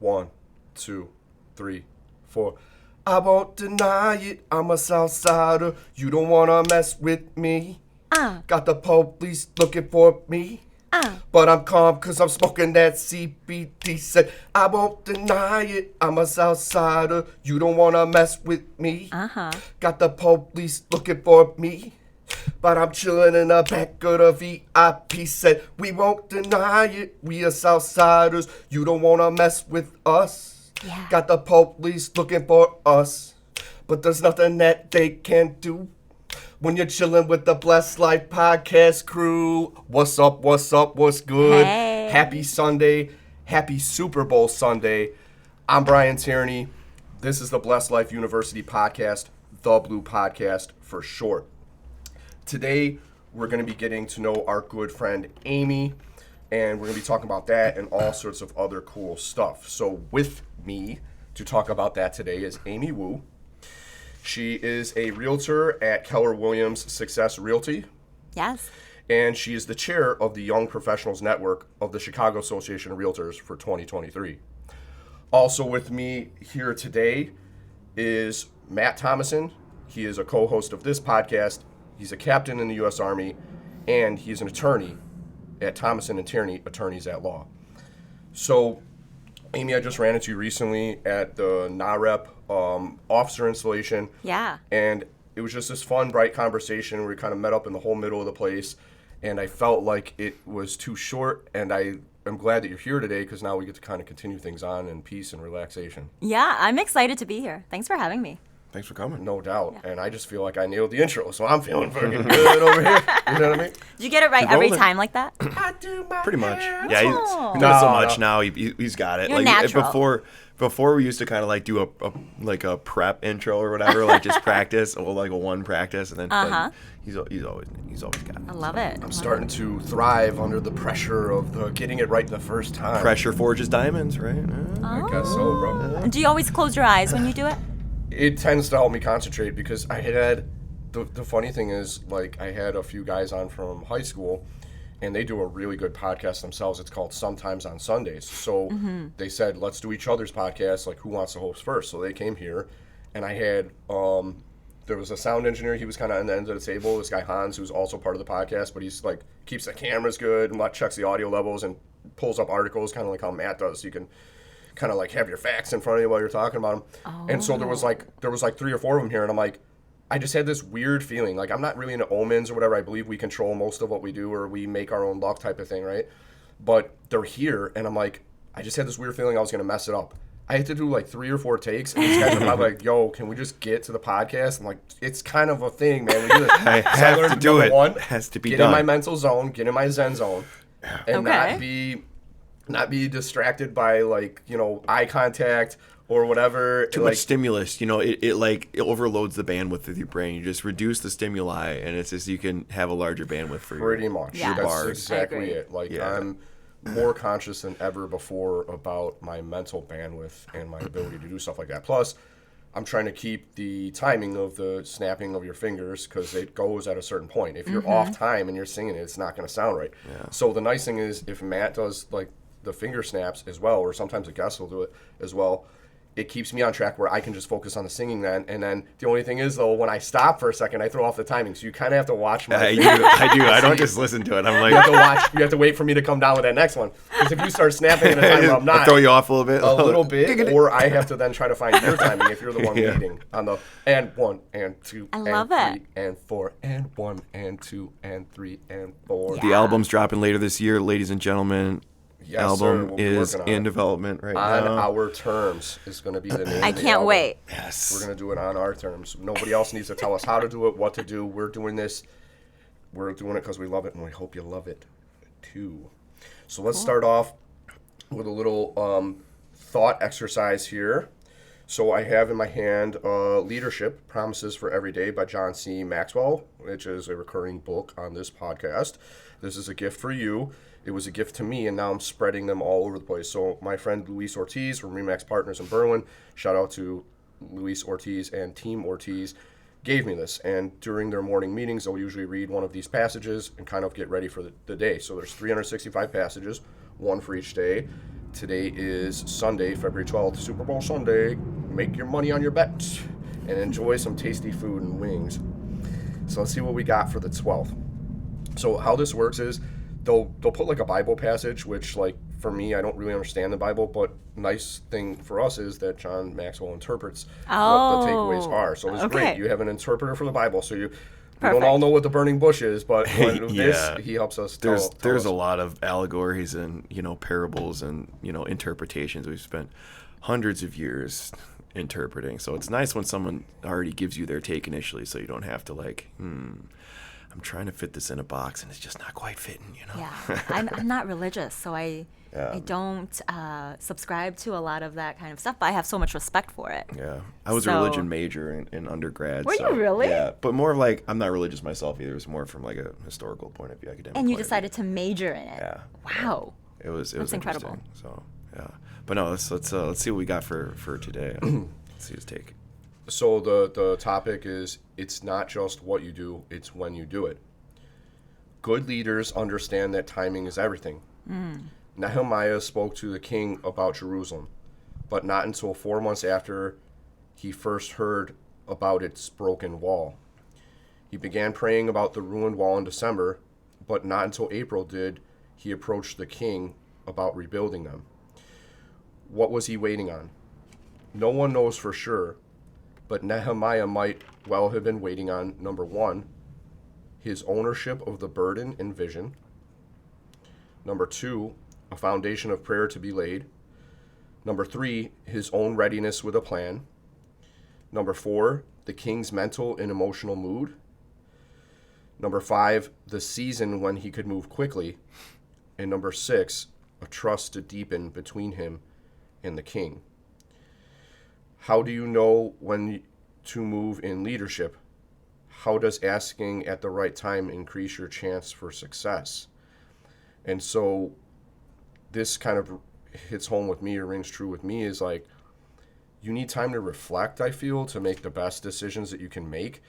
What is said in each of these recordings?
1, 2, 3, 4. I won't deny it, I'm a Southsider. You don't wanna mess with me. Got the police looking for me. But I'm calm cause I'm smoking that CBD. Said, I won't deny it, I'm a Southsider. You don't wanna mess with me. Got the police looking for me. But I'm chilling in the back of the VIP. Said, we won't deny it, we are Southsiders. You don't wanna mess with us. Yeah. Got the police looking for us. But there's nothing that they can do when you're chilling with the Blessed Life podcast crew. What's up, what's up, what's good? Hey. Happy Sunday, happy Super Bowl Sunday. I'm Brian Tierney. This is the Blessed Life University podcast, the Blue Podcast for short. Today, we're going to be getting to know our good friend Amy, and we're going to be talking about that and all sorts of other cool stuff. So with me to talk about that today is Amy Wu. She is a realtor at Keller Williams Success Realty. Yes. And she is the chair of the Young Professionals Network of the Chicago Association of Realtors for 2023. Also with me here today is Matt Thomassen. He is a co-host of this podcast. He's a captain in the U.S. Army, and he's an attorney at Thomassen and Tierney Attorneys at Law. So, Amy, I just ran into you recently at the NAREP officer installation. Yeah. And it was just this fun, bright conversation where we kind of met up in the whole middle of the place. And I felt like it was too short, and I am glad that you're here today because now we get to kind of continue things on in peace and relaxation. Yeah, I'm excited to be here. Thanks for having me. Thanks for coming. No doubt. Yeah. And I just feel like I nailed the intro, so I'm feeling fucking good over here. You know what I mean? Did you get it right every time like that? I do my Pretty much. hair. Yeah, he does so much now. He's got it. You're natural. Before we used to kind of like do a prep intro or whatever, like just practice, or like a one practice, and then like, he's always got it. I love it. I'm starting to thrive under the pressure of the getting it right the first time. Pressure forges diamonds, right? I guess so, bro. Do you always close your eyes when you do it? It tends to help me concentrate because I had, the funny thing is, like, I had a few guys on from high school, and they do a really good podcast themselves. It's called Sometimes on Sundays. So they said, let's do each other's podcast, like, who wants to host first? So they came here, and I had, there was a sound engineer. He was kind of on the end of the table. This guy, Hans, who's also part of the podcast, but he's, like, keeps the cameras good and checks the audio levels and pulls up articles, kind of like how Matt does. So you can kind of like have your facts in front of you while you're talking about them. Oh. And so there was like 3 or 4 of them here, and I'm like, I just had this weird feeling. Like, I'm not really into omens or whatever. I believe we control most of what we do, or we make our own luck type of thing, right? But they're here, and I'm like, I just had this weird feeling I was going to mess it up. I had to do like 3 or 4 takes, and these guys are like, yo, can we just get to the podcast? I'm like, it's kind of a thing, man. We do this. I have to do it. One, it has to be get done. In my mental zone, get in my Zen zone, and Okay. not be distracted by, like, you know, eye contact or whatever. Too much stimulus, you know, it overloads the bandwidth of your brain. You just reduce the stimuli, and it's just you can have a larger bandwidth for pretty much. Yeah. That's bars. exactly it. Like, I'm more conscious than ever before about my mental bandwidth and my ability to do stuff like that. Plus, I'm trying to keep the timing of the snapping of your fingers because it goes at a certain point. If you're off time and you're singing it, it's not going to sound right. Yeah. So the nice thing is if Matt does like the finger snaps as well, or sometimes a guest will do it as well, it keeps me on track where I can just focus on the singing then. And then the only thing is, though, when I stop for a second, I throw off the timing. So you kind of have to watch my I do. I don't just listen to it. I'm like, you have to wait for me to come down with that next one. Because if you start snapping at a time where I'm not, I throw you off a little bit, or I have to then try to find your timing if you're the one leading on the and 1 and 2 I and love 3 it. and 4 and 1 and 2 and 3 and 4. The album's dropping later this year, ladies and gentlemen. Yes, Album sir. We'll be is working on in it. development right On now. our terms is going to be the name. I of the can't album. wait. Yes. We're going to do it on our terms. Nobody else needs to tell us how to do it, what to do. We're doing this. We're doing it because we love it, and we hope you love it too. So let's start off with a little thought exercise here. So I have in my hand Leadership, Promises for Every Day by John C. Maxwell, which is a recurring book on this podcast. This is a gift for you. It was a gift to me, and now I'm spreading them all over the place. So my friend Luis Ortiz from Remax Partners in Berwyn, shout out to Luis Ortiz and Team Ortiz, gave me this. And during their morning meetings, they'll usually read one of these passages and kind of get ready for the day. So there's 365 passages, one for each day. Today is Sunday, February 12th, Super Bowl Sunday. Make your money on your bets and enjoy some tasty food and wings. So let's see what we got for the 12th. So how this works is they'll put like a Bible passage, which like for me, I don't really understand the Bible, but nice thing for us is that John Maxwell interprets what the takeaways are. So it's great. You have an interpreter for the Bible, so we don't all know what the burning bush is, but when he helps us tell There's us. a lot of allegories and, parables and, interpretations. We've spent hundreds of years interpreting. So it's nice when someone already gives you their take initially, so you don't have to I'm trying to fit this in a box and it's just not quite fitting, Yeah, I'm not religious, so I don't subscribe to a lot of that kind of stuff, but I have so much respect for it. Yeah, I was a religion major in undergrad. Were you really? Yeah, but more like I'm not religious myself either. It's more from like a historical point of view, academic. And you point of decided to major in it. Yeah. Wow. It was incredible. interesting. So yeah, but no, let's see what we got for today. Let's see his take. So the topic is, it's not just what you do, it's when you do it. Good leaders understand that timing is everything. Nehemiah spoke to the king about Jerusalem, but not until 4 months after he first heard about its broken wall. He began praying about the ruined wall in December, but not until April did he approach the king about rebuilding them. What was he waiting on? No one knows for sure, but Nehemiah might well have been waiting on, number one, his ownership of the burden and vision. Number two, a foundation of prayer to be laid. Number three, his own readiness with a plan. Number four, the king's mental and emotional mood. Number five, the season when he could move quickly. And number six, a trust to deepen between him and the king. How do you know when to move in leadership? How does asking at the right time increase your chance for success? And so this kind of hits home with me, or rings true with me, is like, you need time to reflect, I feel, to make the best decisions that you can make.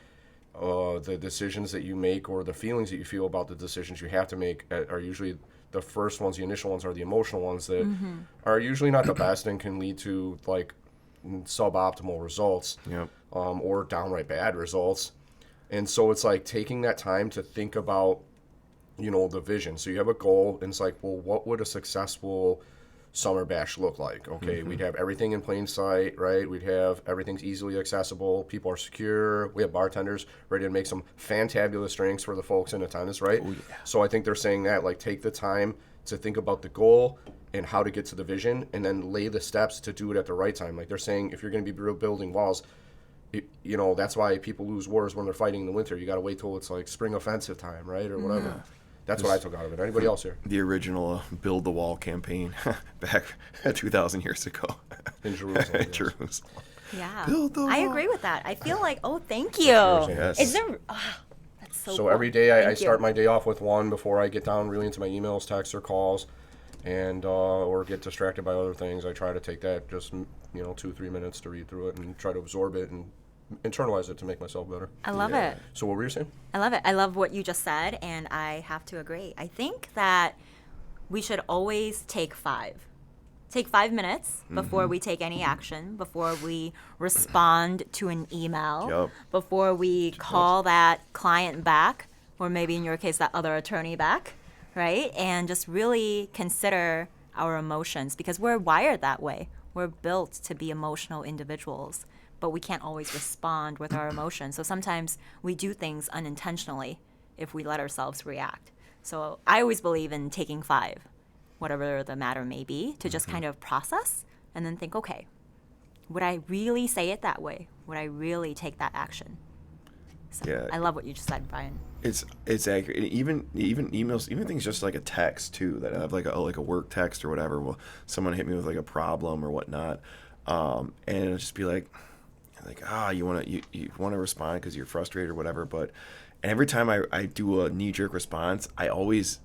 The decisions that you make, or the feelings that you feel about the decisions you have to make, are usually the first ones, the initial ones, are the emotional ones that are usually not the best and can lead to like suboptimal results. Yep. Or downright bad results. And so it's like taking that time to think about, the vision. So you have a goal, and it's like, well, what would a successful summer bash look like? Okay, we'd have everything in plain sight, right? We'd have everything's easily accessible. People are secure. We have bartenders ready to make some fantabulous drinks for the folks in attendance, right? Oh, yeah. So I think they're saying that, like, take the time to think about the goal and how to get to the vision, and then lay the steps to do it at the right time. Like they're saying, if you're going to be building walls, that's why people lose wars when they're fighting in the winter. You got to wait till it's like spring offensive time, right, or whatever. Yeah. That's what I took out of it. Anybody else here? The original Build the Wall campaign back 2,000 years ago. In Jerusalem. In Jerusalem. Yeah. Build the I wall. agree with that. I feel like, thank you. Yes. Is there... that's so cool. Every day I Thank start you. my day off with one before I get down really into my emails, texts, or calls, and or get distracted by other things. I try to take that just 2-3 minutes to read through it and try to absorb it and internalize it to make myself better. I love it. So what were you saying? I love it. I love what you just said, and I have to agree. I think that we should always take 5 minutes before we take any action, before we respond to an email, Yep. before we call that client back, or maybe in your case, that other attorney back, right? And just really consider our emotions, because we're wired that way. We're built to be emotional individuals, but we can't always respond with our emotions. So sometimes we do things unintentionally if we let ourselves react. So I always believe in taking 5, whatever the matter may be, to just kind of process and then think, okay, would I really say it that way? Would I really take that action? So Yeah. I love what you just said, Brian. It's accurate. Even emails, even things just like a text too, that I have like a work text or whatever. Well, someone hit me with like a problem or whatnot, and it'll just be like you want to respond because you're frustrated or whatever. But and every time I do a knee-jerk response, I always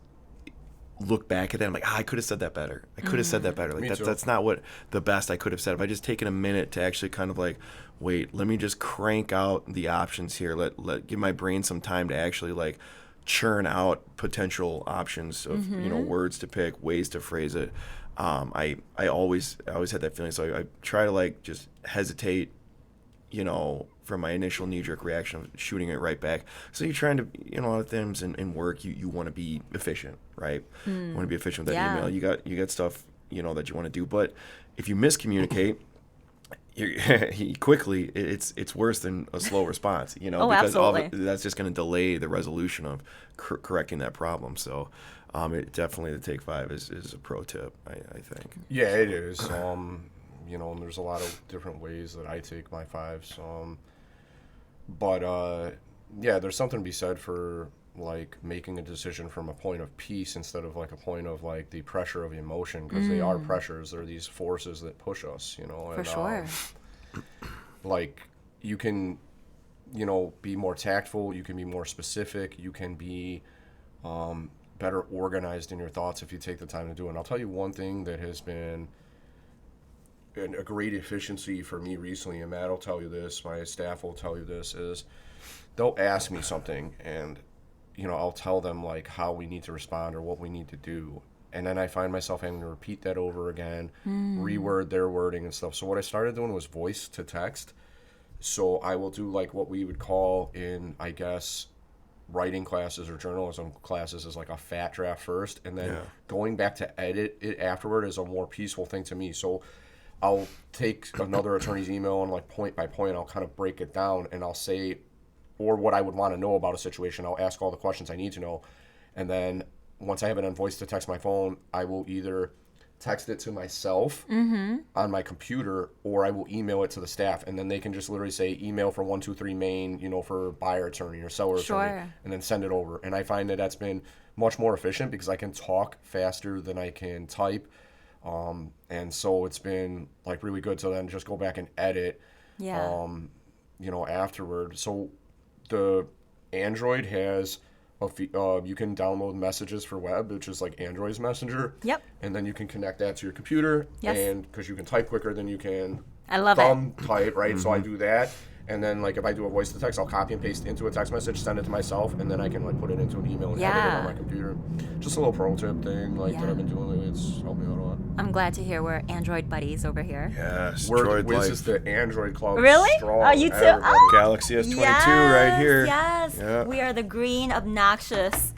look back at that. I'm like, I could have said that better. I could have said that better. Like that's not what the best I could have said. If I just taken a minute to actually kind of like, wait, let me just crank out the options here. Let give my brain some time to actually like churn out potential options of words to pick, ways to phrase it. I always had that feeling. So I try to like just hesitate, from my initial knee-jerk reaction of shooting it right back. So you're trying to, a lot of things in work, you want to be efficient, right? You want to be efficient with that email. You got stuff, that you want to do. But if you miscommunicate, quickly, it's worse than a slow response, because that's just going to delay the resolution of correcting that problem. So it definitely, the Take 5 is a pro tip, I think. Yeah, it is. And there's a lot of different ways that I take my 5s. But there's something to be said for like making a decision from a point of peace instead of like a point of like the pressure of emotion, because they are pressures. They're these forces that push us, For sure. Like you can, be more tactful. You can be more specific. You can be better organized in your thoughts if you take the time to do it. And I'll tell you one thing that has been a great efficiency for me recently, and Matt will tell you this, my staff will tell you this, is they'll ask me something and I'll tell them like how we need to respond or what we need to do, and then I find myself having to repeat that over again, reword their wording and stuff. So what I started doing was voice to text. So I will do like what we would call in, I guess, writing classes or journalism classes is like a fat draft first, and then going back to edit it afterward is a more peaceful thing to me. So I'll take another attorney's email and like point by point, I'll kind of break it down, and I'll say, or what I would want to know about a situation, I'll ask all the questions I need to know. And then once I have it on voice to text my phone, I will either text it to myself on my computer, or I will email it to the staff, and then they can just literally say email for 123 Main, for buyer attorney or seller attorney, and then send it over. And I find that that's been much more efficient because I can talk faster than I can type. And so it's been like really good. So then just go back and edit, afterward. So the Android has you can download messages for web, which is like Android's messenger. Yep. And then you can connect that to your computer. Yes. And because you can type quicker than you can thumb type, right? So I do that. And then like if I do a voice to text, I'll copy and paste into a text message, send it to myself, and then I can like put it into an email and edit it on my computer. Just a little pro tip thing that I've been doing lately. It's helped me out a lot. I'm glad to hear we're Android buddies over here. Yes, This is the Android club. Really? Strong. Oh, you too? Everybody. Galaxy S22 right here. Yes. Yeah. We are the green obnoxious.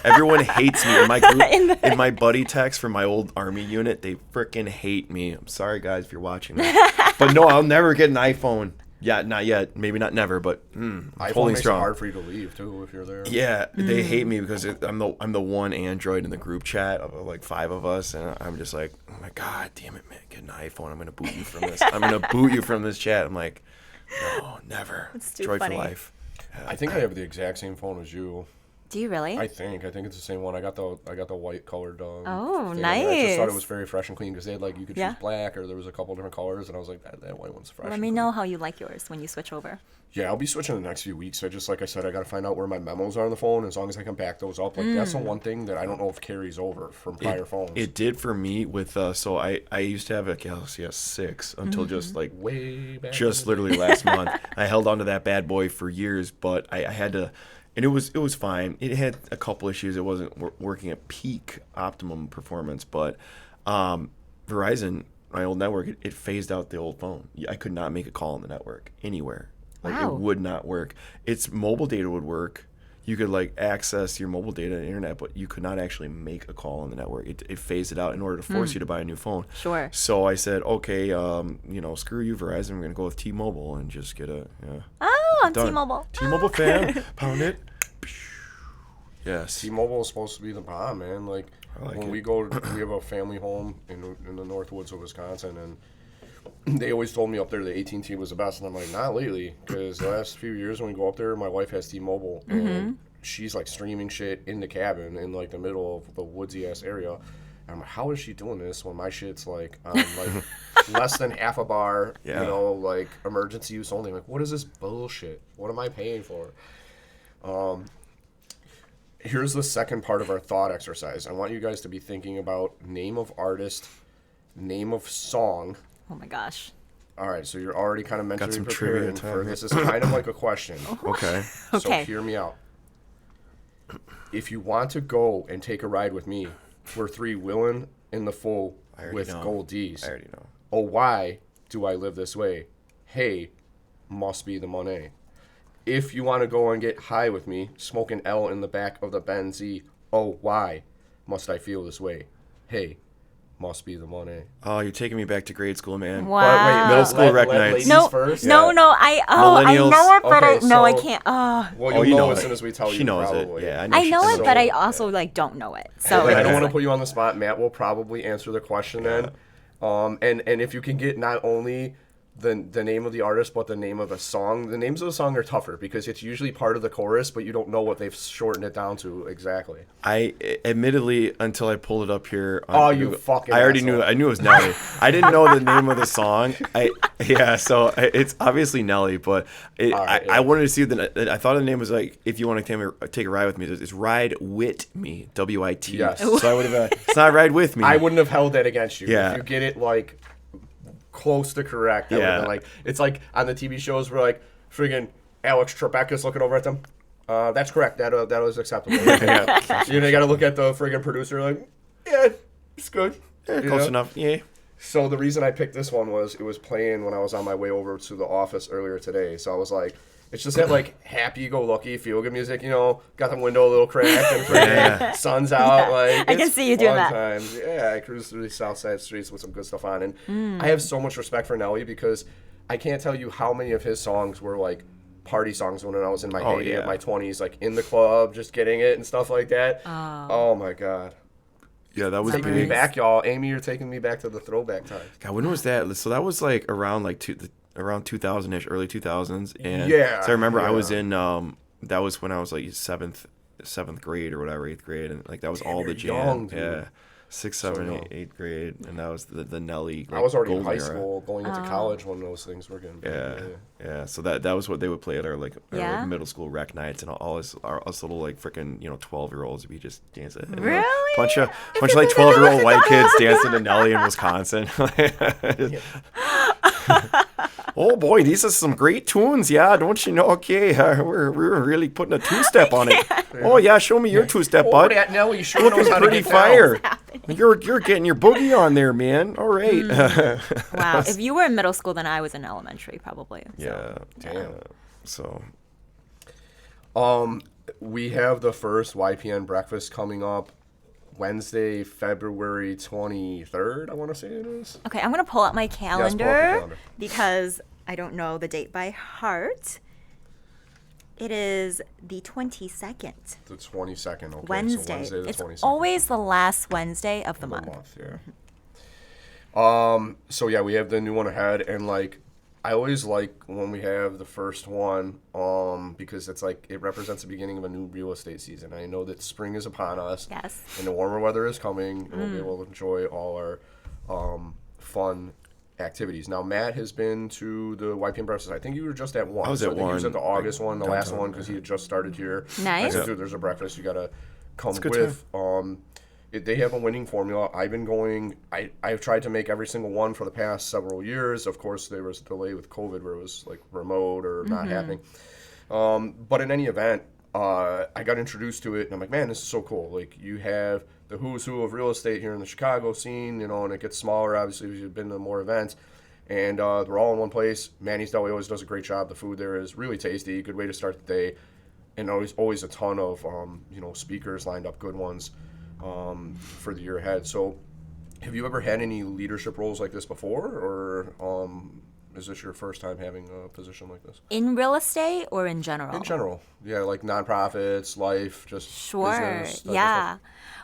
Everyone hates me in my group. In my buddy text from my old army unit, they freaking hate me. I'm sorry, guys, if you're watching that. But no, I'll never get an iPhone. Yeah, not yet. Maybe not never, but iPhone makes it hard for you to leave too if you're there. Yeah, they hate me because I'm the one Android in the group chat of like 5 of us, and I'm just like, oh my god, damn it, man, get an iPhone. I'm gonna boot you from this. I'm gonna boot you from this chat. I'm like, no, never. It's too Android funny. for life. Yeah. I think I have the exact same phone as you. Do you really? I think it's the same one. I got the white colored. Oh, thing. nice. I just thought it was very fresh and clean because they had like you could choose black, or there was a couple different colors, and I was like that white one's fresh. Let me know how you like yours when you switch over. Yeah, I'll be switching the next few weeks. Like I said, I got to find out where my memos are on the phone. As long as I can back those up, like that's the one thing that I don't know if carries over from prior phones. It did for me with so I used to have a Galaxy S6 until just like way back. Just literally last month. I held on to that bad boy for years, but I had to. And it was fine. It had a couple issues. It wasn't working at peak optimum performance, but Verizon, my old network, it phased out the old phone. I could not make a call on the network anywhere. Like it would not work. Its mobile data would work. You could like access your mobile data and internet, but you could not actually make a call on the network. It phased it out in order to force you to buy a new phone. Sure. So I said, okay, screw you, Verizon. We're gonna go with T-Mobile and just get a Oh, I'm done. T-Mobile. T-Mobile fan, pound it. Yes. T-Mobile is supposed to be the bomb, man. Like when we have a family home in the North Woods of Wisconsin, and they always told me up there that AT&T was the best, and I'm like, not lately, because the last few years when we go up there, my wife has T-Mobile, and she's like streaming shit in the cabin in like the middle of the woodsy ass area. And I'm like, how is she doing this when my shit's like on like less than half a bar, like emergency use only? Like, what is this bullshit? What am I paying for? Here's the second part of our thought exercise. I want you guys to be thinking about name of artist, name of song. Oh my gosh. All right, so you're already kind of mentally trivia preparing time for here. this. Is kind of like a question. Okay. So hear me out. If you want to go and take a ride with me, we're 3 willing, in the full already with know. gold D's. I already know. Oh, why do I live this way? Hey, must be the money. If you want to go and get high with me, smoke an L in the back of the Benz Z. Oh, why must I feel this way? Hey, must be the money. Oh, you're taking me back to grade school, man. Wow. But wait, Middle school rec nights. ladies No, first. no, no. I Millennials. know it, but Okay, I so- can't. Oh, Well, Oh, you'll know it. as soon as we tell you. She knows probably. it. Yeah, I she know knows it, but I So- also like don't know it. So But I don't it's want to like- put you on the spot. Matt will probably answer the question then. And if you can get not only the name of the artist, but the name of the song. The names of the song are tougher because it's usually part of the chorus, but you don't know what they've shortened it down to exactly. I admittedly, until I pulled it up here. Oh, you fucking I already asshole. knew. I knew it was Nelly. I didn't know the name of the song. So it's obviously Nelly, but right, I wanted to see I thought the name was like, if you want to take a ride with me, it's Ride With Me, WIT. Yes. So I would have. It's not Ride With Me. I wouldn't have held that against you. Yeah. If you get it like close to correct, that Yeah. would've been like it's like on the TV shows where like friggin' Alex Trebek's looking over at them. That's correct. That was acceptable. Yeah. You got to look at the friggin' producer like, yeah, it's good. Yeah, You close know? enough. Yeah. So the reason I picked this one was it was playing when I was on my way over to the office earlier today. So I was like, it's just that like happy-go-lucky feel-good music, got the window a little cracked and friggin' sun's out. Like I can it's see you doing fun that. Times. Yeah, I cruise through the south side streets with some good stuff on, and I have so much respect for Nelly because I can't tell you how many of his songs were like party songs when I was in my heyday of yeah. my 20s, like in the club, just getting it and stuff like that. Oh my god. Yeah, that was Taking me big. back, y'all. Amy, you're taking me back to the throwback times. God, when was that? So that was like around around 2000-ish, early 2000s. And Yeah, so I remember I was yeah. in that was when I was like seventh grade or whatever, 8th grade, and like that was all the you're jam. young, dude. Yeah. 6th, 7th, young. 8th grade, and that was the Nelly. I was already in golden high era. school, going into college when those things were getting big. Yeah. So that was what they would play at our Yeah? middle school rec nights, and all us little like freaking 12-year-olds we just dance it. Really? Bunch of like 12-year-old white kids dancing to Nelly in Wisconsin. Oh boy, these are some great tunes. Yeah, don't you know? Okay, we're really putting a two-step on it. Oh yeah, show me your two-step, bud. that Nelly sure knows Looking how to pretty get down. fire. You're getting your boogie on there, man. All right. wow. If you were in middle school, then I was in elementary, probably. Yeah. Damn. So We have the first YPN breakfast coming up Wednesday, February 23rd, I want to say it is. Okay, I'm gonna pull out my pull out the calendar calendar. because I don't know the date by heart. It is the 22nd, The 22nd, okay. Wednesday. So Wednesday the It's 22nd. always the last Wednesday of the of the month. yeah. So yeah, we have the new one ahead, and like I always like when we have the first one, because it's like it represents the beginning of a new real estate season. I know that spring is upon us, Yes. and the warmer weather is coming, and we'll be able to enjoy all our fun activities. Now, Matt has been to the YPN breakfast. I think you were just at one. I was so at I think he was one, at the August one, the last downtown, one, because he had just started here. Nice. I said, dude, there's a breakfast you gotta come a good with. They have a winning formula. I've been going. I've tried to make every single one for the past several years. Of course, there was a delay with COVID where it was like remote or not happening. But in any event, I got introduced to it, and I'm like, man, this is so cool. Like, you have the who's who of real estate here in the Chicago scene, and it gets smaller, obviously, as you've been to more events. And they're all in one place. Manny's Deli always does a great job. The food there is really tasty, good way to start the day. And always a ton of, speakers lined up, good ones for the year ahead. So have you ever had any leadership roles like this before, or is this your first time having a position like this? In real estate or in general? In general, yeah, like nonprofits, life, just Sure. business, that Yeah.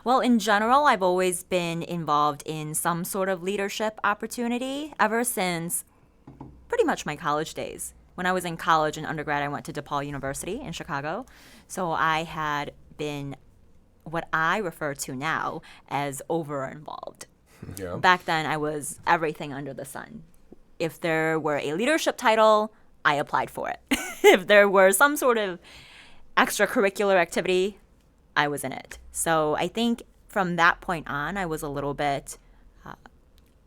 Well, in general, I've always been involved in some sort of leadership opportunity ever since pretty much my college days. When I was in college and undergrad, I went to DePaul University in Chicago. So I had been what I refer to now as over-involved. Yeah. Back then, I was everything under the sun. If there were a leadership title, I applied for it. If there were some sort of extracurricular activity, I was in it. So I think from that point on, I was a little bit,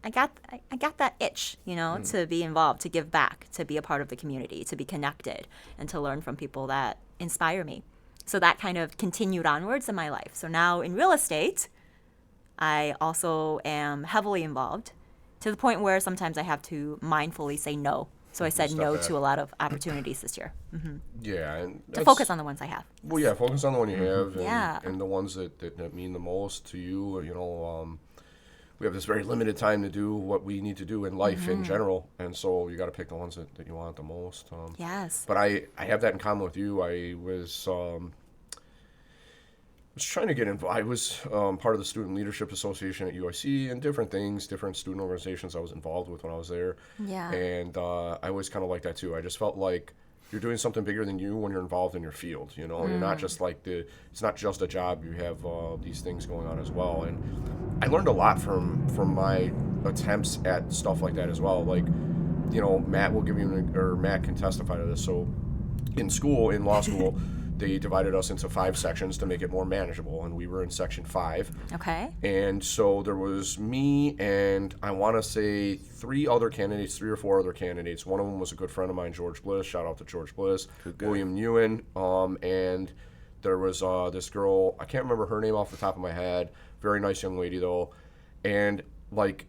I got that itch, to be involved, to give back, to be a part of the community, to be connected, and to learn from people that inspire me. So that kind of continued onwards in my life. So now in real estate, I also am heavily involved to the point where sometimes I have to mindfully say no. So I said Step no back. to a lot of opportunities this year Yeah, and to focus on the ones I have. Well, yeah, focus on the one you have, and, Yeah. and the ones that mean the most to you. You know, we have this very limited time to do what we need to do in life in general, and so you got to pick the ones that you want the most. Yes. But I have that in common with you. I was trying to get involved. I was part of the Student Leadership Association at UIC and different things, different student organizations I was involved with when I was there. Yeah. And I was kind of like that too. I just felt like you're doing something bigger than you when you're involved in your field. You know, you're not just like it's not just a job. You have these things going on as well. And I learned a lot from my attempts at stuff like that as well. Like, you know, Matt can testify to this. So in law school, they divided us into 5 sections to make it more manageable, and we were in section 5. Okay. And so there was me and I want to say 3 or 4 other candidates. One of them was a good friend of mine, George Bliss. Shout out to George Bliss. William Ewan. And there was this girl, I can't remember her name off the top of my head. Very nice young lady though. And like,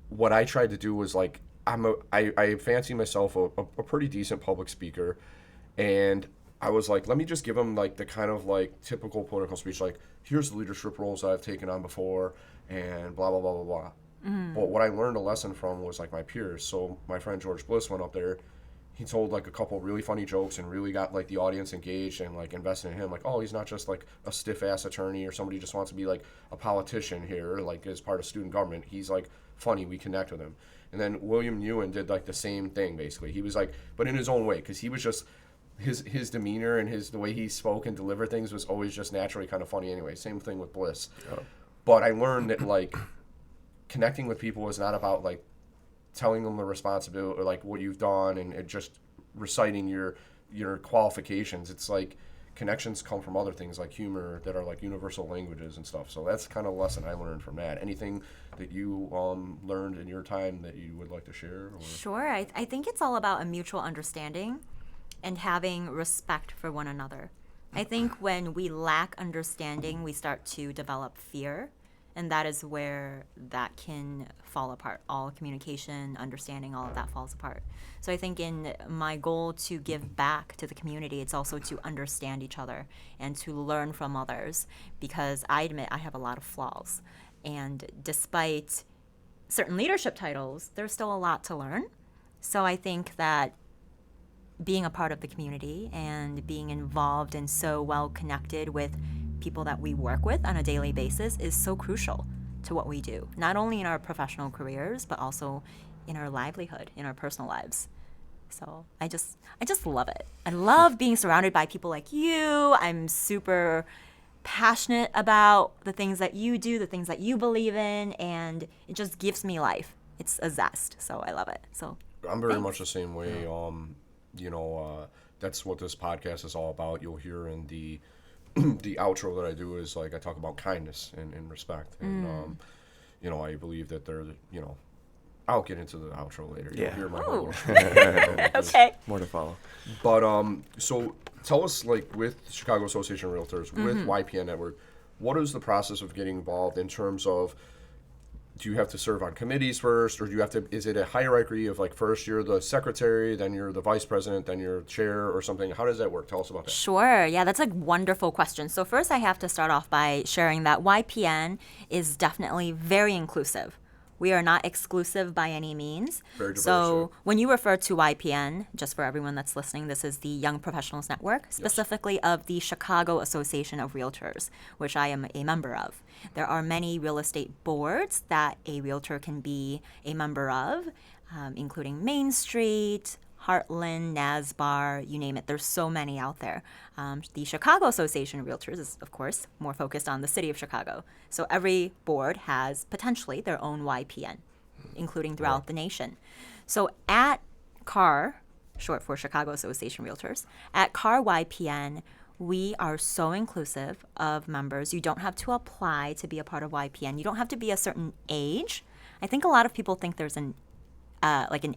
what I tried to do was like, I fancy myself a pretty decent public speaker, and I was like, let me just give them like the kind of like typical political speech, like here's the leadership roles I've taken on before, and blah blah blah blah blah. But what I learned a lesson from was like my peers. So my friend George Bliss went up there. He told like a couple really funny jokes and really got like the audience engaged and like invested in him. Like, oh, he's not just like a stiff ass attorney or somebody who just wants to be like a politician here, like as part of student government. He's like funny. We connect with him. And then William Ewan did like the same thing basically. He was like, but in his own way, because he was just his demeanor and the way he spoke and delivered things was always just naturally kind of funny anyway. Same thing with Bliss. Yeah. But I learned that like connecting with people is not about like telling them the responsibility or like what you've done and just reciting your qualifications. It's like connections come from other things like humor that are like universal languages and stuff. So that's kind of a lesson I learned from that. Anything that you learned in your time that you would like to share? Or? Sure. I think it's all about a mutual understanding and having respect for one another. I think when we lack understanding, we start to develop fear, and that is where that can fall apart. All communication, understanding, all of that falls apart. So I think in my goal to give back to the community, it's also to understand each other and to learn from others, because I admit I have a lot of flaws. And despite certain leadership titles, there's still a lot to learn. So I think that being a part of the community and being involved and so well connected with people that we work with on a daily basis is so crucial to what we do, not only in our professional careers, but also in our livelihood, in our personal lives. So I just love it. I love being surrounded by people like you. I'm super passionate about the things that you do, the things that you believe in, and it just gives me life. It's a zest, so I love it. So I'm very much the same way. That's what this podcast is all about. You'll hear in the outro that I do is like I talk about kindness and respect, and I believe that I'll get into the outro later. You'll hear my whole okay. More to follow. But so tell us, like with Chicago Association of Realtors, with YPN Network, what is the process of getting involved in terms of? Do you have to serve on committees first, or is it a hierarchy of like first you're the secretary, then you're the vice president, then you're chair or something? How does that work? Tell us about that. Sure. Yeah, that's a wonderful question. So first I have to start off by sharing that YPN is definitely very inclusive. We are not exclusive by any means. Very diverse, so when you refer to YPN, just for everyone that's listening, this is the Young Professionals Network, specifically of the Chicago Association of Realtors, which I am a member of. There are many real estate boards that a realtor can be a member of, including Main Street, Heartland, NASBAR, you name it. There's so many out there. The Chicago Association of Realtors is, of course, more focused on the city of Chicago. So every board has potentially their own YPN, including throughout the nation. So at CAR, short for Chicago Association of Realtors, at CAR YPN, we are so inclusive of members. You don't have to apply to be a part of YPN. You don't have to be a certain age. I think a lot of people think there's an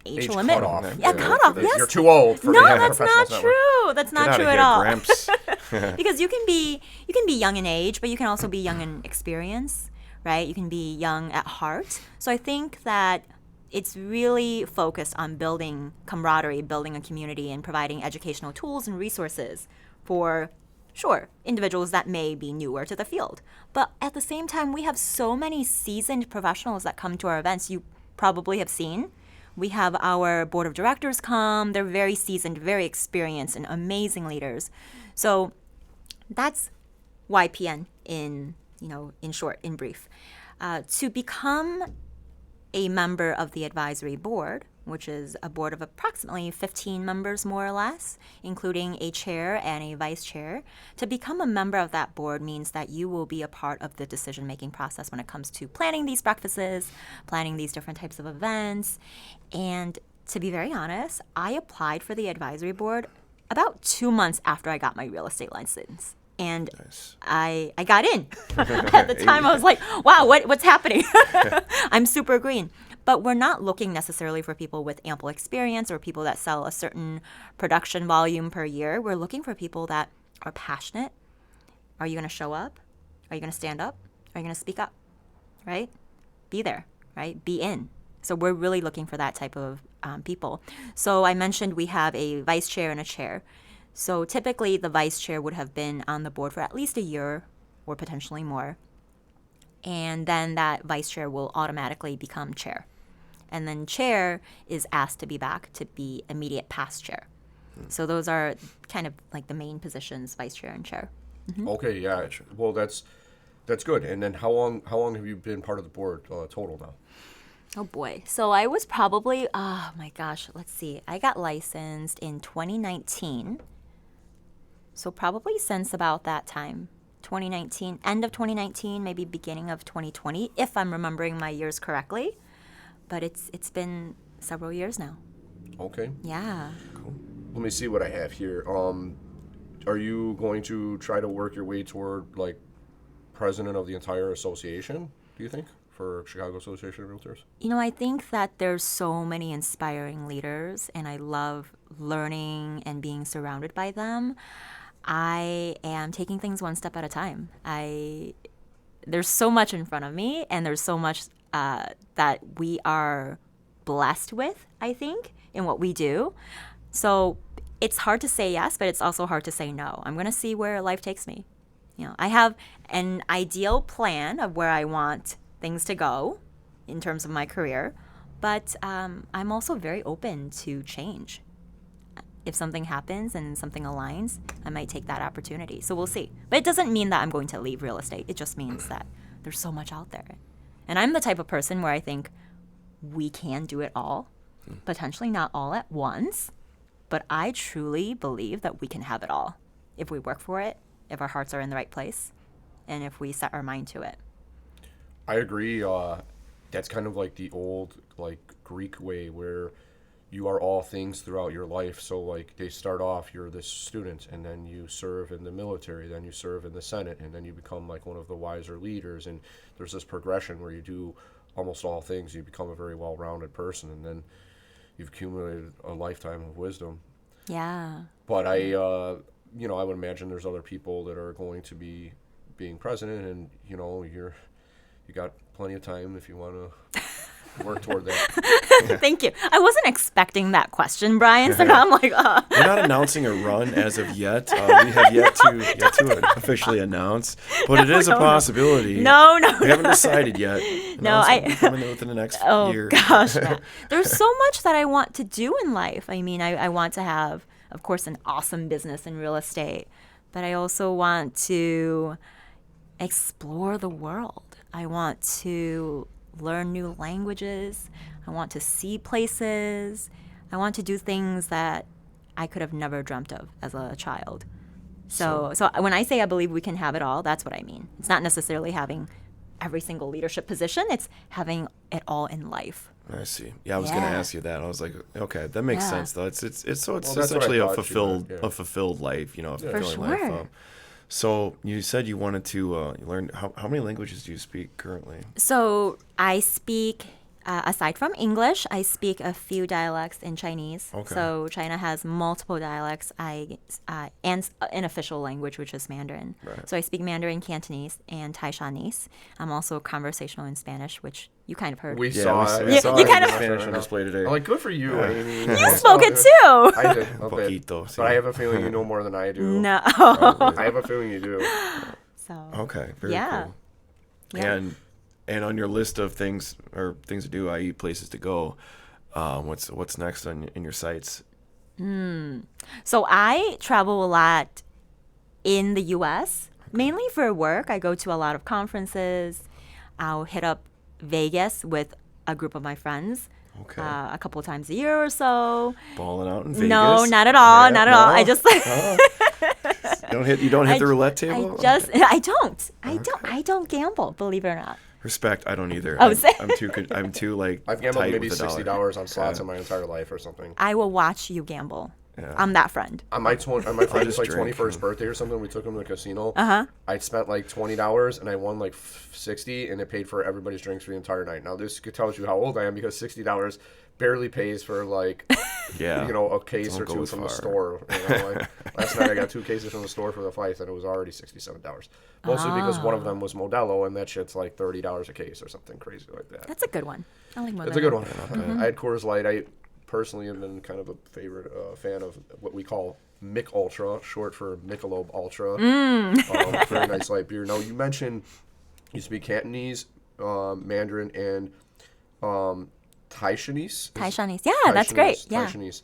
age limit. Cutoff. Yeah, cutoff. Yes. You're too old for no, the that's not Professionals true. That's not Get true outta at here, all. Gramps. Because you can be young in age, but you can also be young in experience, right? You can be young at heart. So I think that it's really focused on building camaraderie, building a community, and providing educational tools and resources for, sure, individuals that may be newer to the field. But at the same time, we have so many seasoned professionals that come to our events. You probably have seen. We have our board of directors come. They're very seasoned, very experienced, and amazing leaders. So that's YPN in short, in brief. To become a member of the advisory board, which is a board of approximately 15 members, more or less, including a chair and a vice chair. To become a member of that board means that you will be a part of the decision-making process when it comes to planning these breakfasts, planning these different types of events. And to be very honest, I applied for the advisory board about 2 months after I got my real estate license. And Nice. I got in. At the time, I was like, wow, what's happening? I'm super green. But we're not looking necessarily for people with ample experience or people that sell a certain production volume per year. We're looking for people that are passionate. Are you going to show up? Are you going to stand up? Are you going to speak up? Right? Be there, right? Be in. So we're really looking for that type of people. So I mentioned we have a vice chair and a chair. So typically the vice chair would have been on the board for at least a year or potentially more. And then that vice chair will automatically become chair. And then chair is asked to be back to be immediate past chair. So those are kind of like the main positions, vice chair and chair. Okay, yeah. Well, that's good. And then how long have you been part of the board total now? Oh boy. So I was probably, oh my gosh, let's see. I got licensed in 2019. So probably since about that time, 2019, end of 2019, maybe beginning of 2020, if I'm remembering my years correctly. But it's been several years now. Okay. Yeah. Cool. Let me see what I have here. Are you going to try to work your way toward like president of the entire association, do you think, for Chicago Association of Realtors? I think that there's so many inspiring leaders, and I love learning and being surrounded by them. I am taking things one step at a time. There's so much in front of me, and there's so much that we are blessed with, I think, in what we do. So it's hard to say yes, but it's also hard to say no. I'm going to see where life takes me. I have an ideal plan of where I want things to go in terms of my career, but I'm also very open to change. If something happens and something aligns, I might take that opportunity. So we'll see. But it doesn't mean that I'm going to leave real estate. It just means that there's so much out there. And I'm the type of person where I think we can do it all, potentially not all at once, but I truly believe that we can have it all if we work for it, if our hearts are in the right place, and if we set our mind to it. I agree. That's kind of like the old like Greek way where you are all things throughout your life. So like they start off, you're this student, and then you serve in the military, then you serve in the Senate, and then you become like one of the wiser leaders. And there's this progression where you do almost all things. You become a very well-rounded person, and then you've accumulated a lifetime of wisdom. Yeah. But I would imagine there's other people that are going to be being president, and you got plenty of time if you want to work toward that. Thank you. I wasn't expecting that question, Brian. So now I'm like, We're not announcing a run as of yet. We have yet to officially announce, but it is a possibility. No. We haven't decided yet. No, coming within the next year. Gosh, Matt. There's so much that I want to do in life. I mean, I want to have, of course, an awesome business in real estate, but I also want to explore the world. I want to learn new languages. I want to see places. I want to do things that I could have never dreamt of as a child. So when I say I believe we can have it all, that's what I mean. It's not necessarily having every single leadership position. It's having it all in life. I see. Yeah, I was going to ask you that. I was like, okay, that makes sense though. It's that's essentially a what I thought a fulfilled life, a fulfilling life. sure. So you said you wanted to learn. How many languages do you speak currently? So I speak aside from English, I speak a few dialects in Chinese. Okay. So China has multiple dialects. And an official language, which is Mandarin. Right. So I speak Mandarin, Cantonese, and Taishanese. I'm also conversational in Spanish, which you kind of heard. We Yeah, saw it. we saw you it kind in of- Spanish on display today. I'm like, good for you, Amy. You spoke it too. I did a bit. Poquito, sí. But I have a feeling you know more than I do. No. I have a feeling you do. So Okay, very yeah. cool. Yeah. And on your list of things to do, i.e. places to go, what's next in your sites? So I travel a lot in the U.S., mainly for work. I go to a lot of conferences. I'll hit up Vegas with a group of my friends Okay. a couple times a year or so. Balling out in Vegas? No, not at all. Yeah, Not at all. no? I just You don't hit the roulette table? I don't gamble, believe it or not. Respect, I don't either. Oh, I'm too like I've gambled tight maybe with the dollar. $60 on slots in my entire life or something. I will watch you gamble. Yeah. I'm that friend. On my friend's just like drink. 21st birthday or something, we took him to the casino. Uh-huh. I spent like $20 and I won like 60, and it paid for everybody's drinks for the entire night. Now this tells you how old I am, because $60 barely pays for like Yeah. a case Don't or go two as from the far. store. Like, last night I got 2 cases from the store for the fight, and it was already $67. Mostly because one of them was Modelo, and that shit's like $30 a case or something crazy like that. That's a good one. I like more That's a good one. I had Coors Light. I personally have been kind of a favorite fan of what we call Mick Ultra, short for Michelob Ultra. Very nice light beer. Now, you mentioned you speak Cantonese, Mandarin, and Taishanese. Taishanese. Yeah, that's great. Yeah. Taishanese.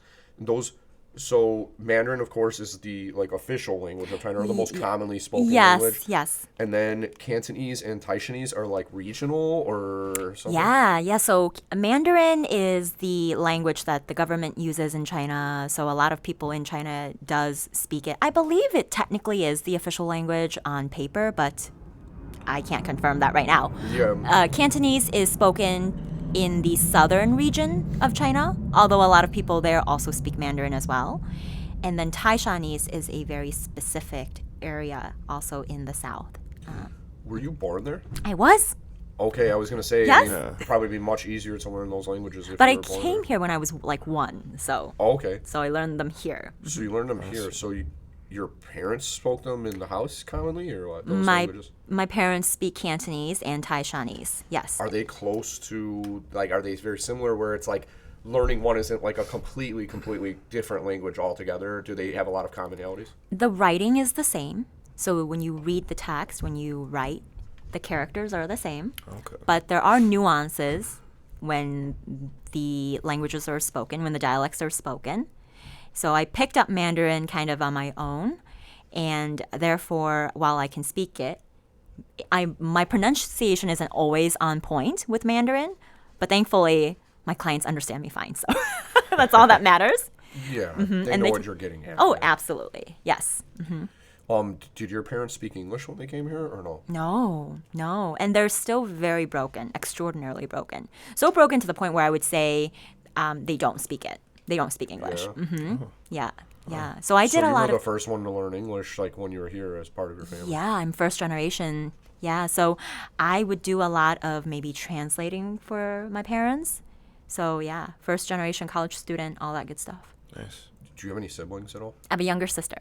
So Mandarin, of course, is the like official language of China, or the most commonly spoken language. Yes. And then Cantonese and Taishanese are like regional or something. Yeah. So Mandarin is the language that the government uses in China. So a lot of people in China does speak it. I believe it technically is the official language on paper, but I can't confirm that right now. Yeah. Cantonese is spoken in the southern region of China, although a lot of people there also speak Mandarin as well. And then Taishanese is a very specific area also in the south. Were you born there? I was, Okay, I was gonna say Yes. it'd probably be much easier to learn those languages if but you I were born came there. here when I was like 1, so Oh, okay, I learned them here. so you learned them here. So your parents spoke them in the house commonly, or what? Those My languages? my parents speak Cantonese and Taishanese. Yes. Are they close to like? Are they very similar? Where it's like learning one isn't like a completely different language altogether. Do they have a lot of commonalities? The writing is the same. So when you read the text, when you write, the characters are the same. Okay. But there are nuances when the languages are spoken, when the dialects are spoken. So I picked up Mandarin kind of on my own, and therefore, while I can speak it, my pronunciation isn't always on point with Mandarin, but thankfully my clients understand me fine, so that's all that matters. Yeah, they And know they- what you're getting at. Oh, absolutely, yes. Did your parents speak English when they came here, or no? No, and they're still very broken, extraordinarily broken. So broken to the point where I would say they don't speak it. They don't speak English. Yeah. Yeah. So I So did a you lot were of. the first one to learn English, like when you were here as part of your family. Yeah, I'm first generation. Yeah, so I would do a lot of maybe translating for my parents. So yeah, first generation college student, all that good stuff. Nice. Do you have any siblings at all? I have a younger sister.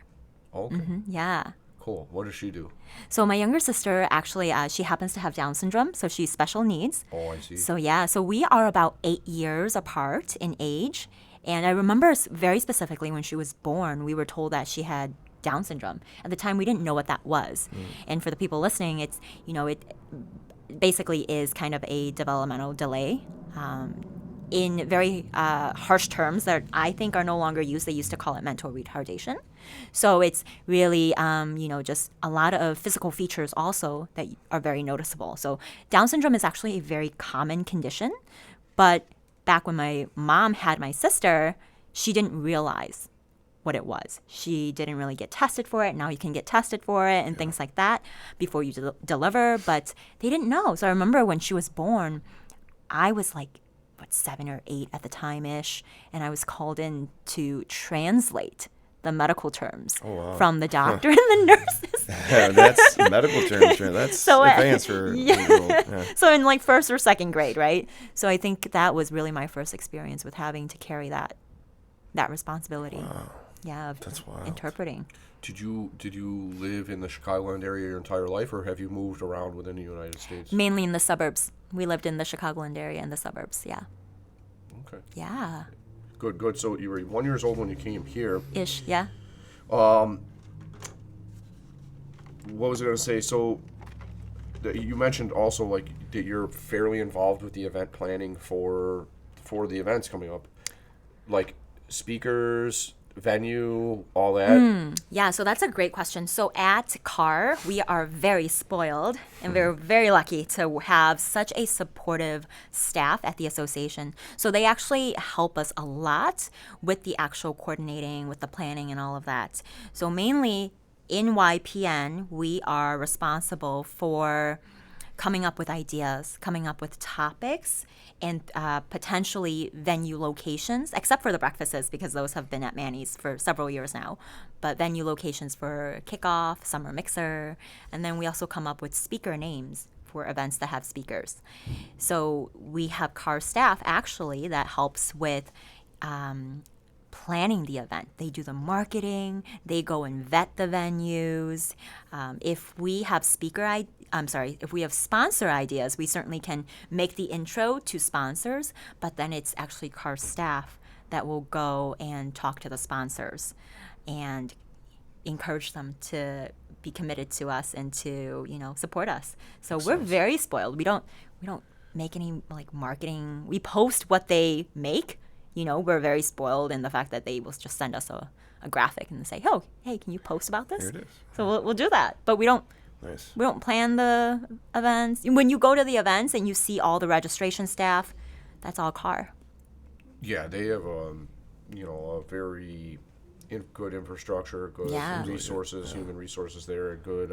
Oh, okay, Yeah. cool. What does she do? So my younger sister actually, she happens to have Down syndrome, so she's special needs. Oh, I see. So yeah, so we are about 8 years apart in age. And I remember very specifically when she was born, we were told that she had Down syndrome. At the time, we didn't know what that was. And for the people listening, it's, it basically is kind of a developmental delay. In very harsh terms that I think are no longer used. They used to call it mental retardation. So it's really, just a lot of physical features also that are very noticeable. So Down syndrome is actually a very common condition, but back when my mom had my sister, she didn't realize what it was. She didn't really get tested for it. Now you can get tested for it and things like that before you deliver, but they didn't know. So I remember when she was born, I was like, 7 or 8 at the time-ish, and I was called in to translate the medical terms Oh, wow. from the doctor and the nurses. Yeah, that's medical terms. Man. That's So, advanced for yeah. So in like first or second grade, right? So I think that was really my first experience with having to carry that responsibility. Wow. Yeah, of That's wild. interpreting. Did you live in the Chicagoland area your entire life, or have you moved around within the United States? Mainly in the suburbs. We lived in the Chicagoland area in the suburbs. Yeah. Okay. Yeah. Good. So you were 1 year old when you came here. Ish. Yeah. What was I going to say? So you mentioned also like that you're fairly involved with the event planning for the events coming up, like speakers, venue, all that. Yeah, so that's a great question. So at CAR, we are very spoiled and we're very lucky to have such a supportive staff at the association. So they actually help us a lot with the actual coordinating, with the planning and all of that. So mainly in YPN, we are responsible for coming up with ideas, coming up with topics, and potentially venue locations, except for the breakfasts because those have been at Manny's for several years now. But venue locations for kickoff, summer mixer, and then we also come up with speaker names for events that have speakers. So we have CAR staff actually that helps with planning the event. They do the marketing. They go and vet the venues. If we have if we have sponsor ideas, we certainly can make the intro to sponsors, but then it's actually CAR staff that will go and talk to the sponsors and encourage them to be committed to us and to, support us. So we're very spoiled. We don't make any like marketing. We post what they make. We're very spoiled in the fact that they will just send us a graphic and say, "Oh, hey, can you post about this?" Here it is. So we'll do that, but we don't. Nice. We don't plan the events. When you go to the events and you see all the registration staff, that's all CAR. Yeah, they have a very good infrastructure, good resources, human resources there, good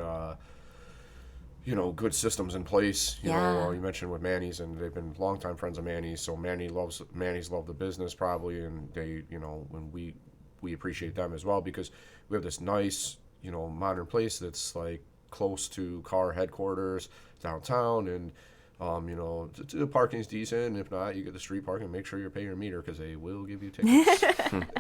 good systems in place. You mentioned with Manny's, and they've been longtime friends of Manny's, so Manny's love the business probably, and they when we appreciate them as well because we have this nice modern place that's like close to CAR headquarters downtown, and the parking's decent. If not, you get the street parking. Make sure you pay your meter because they will give you tickets.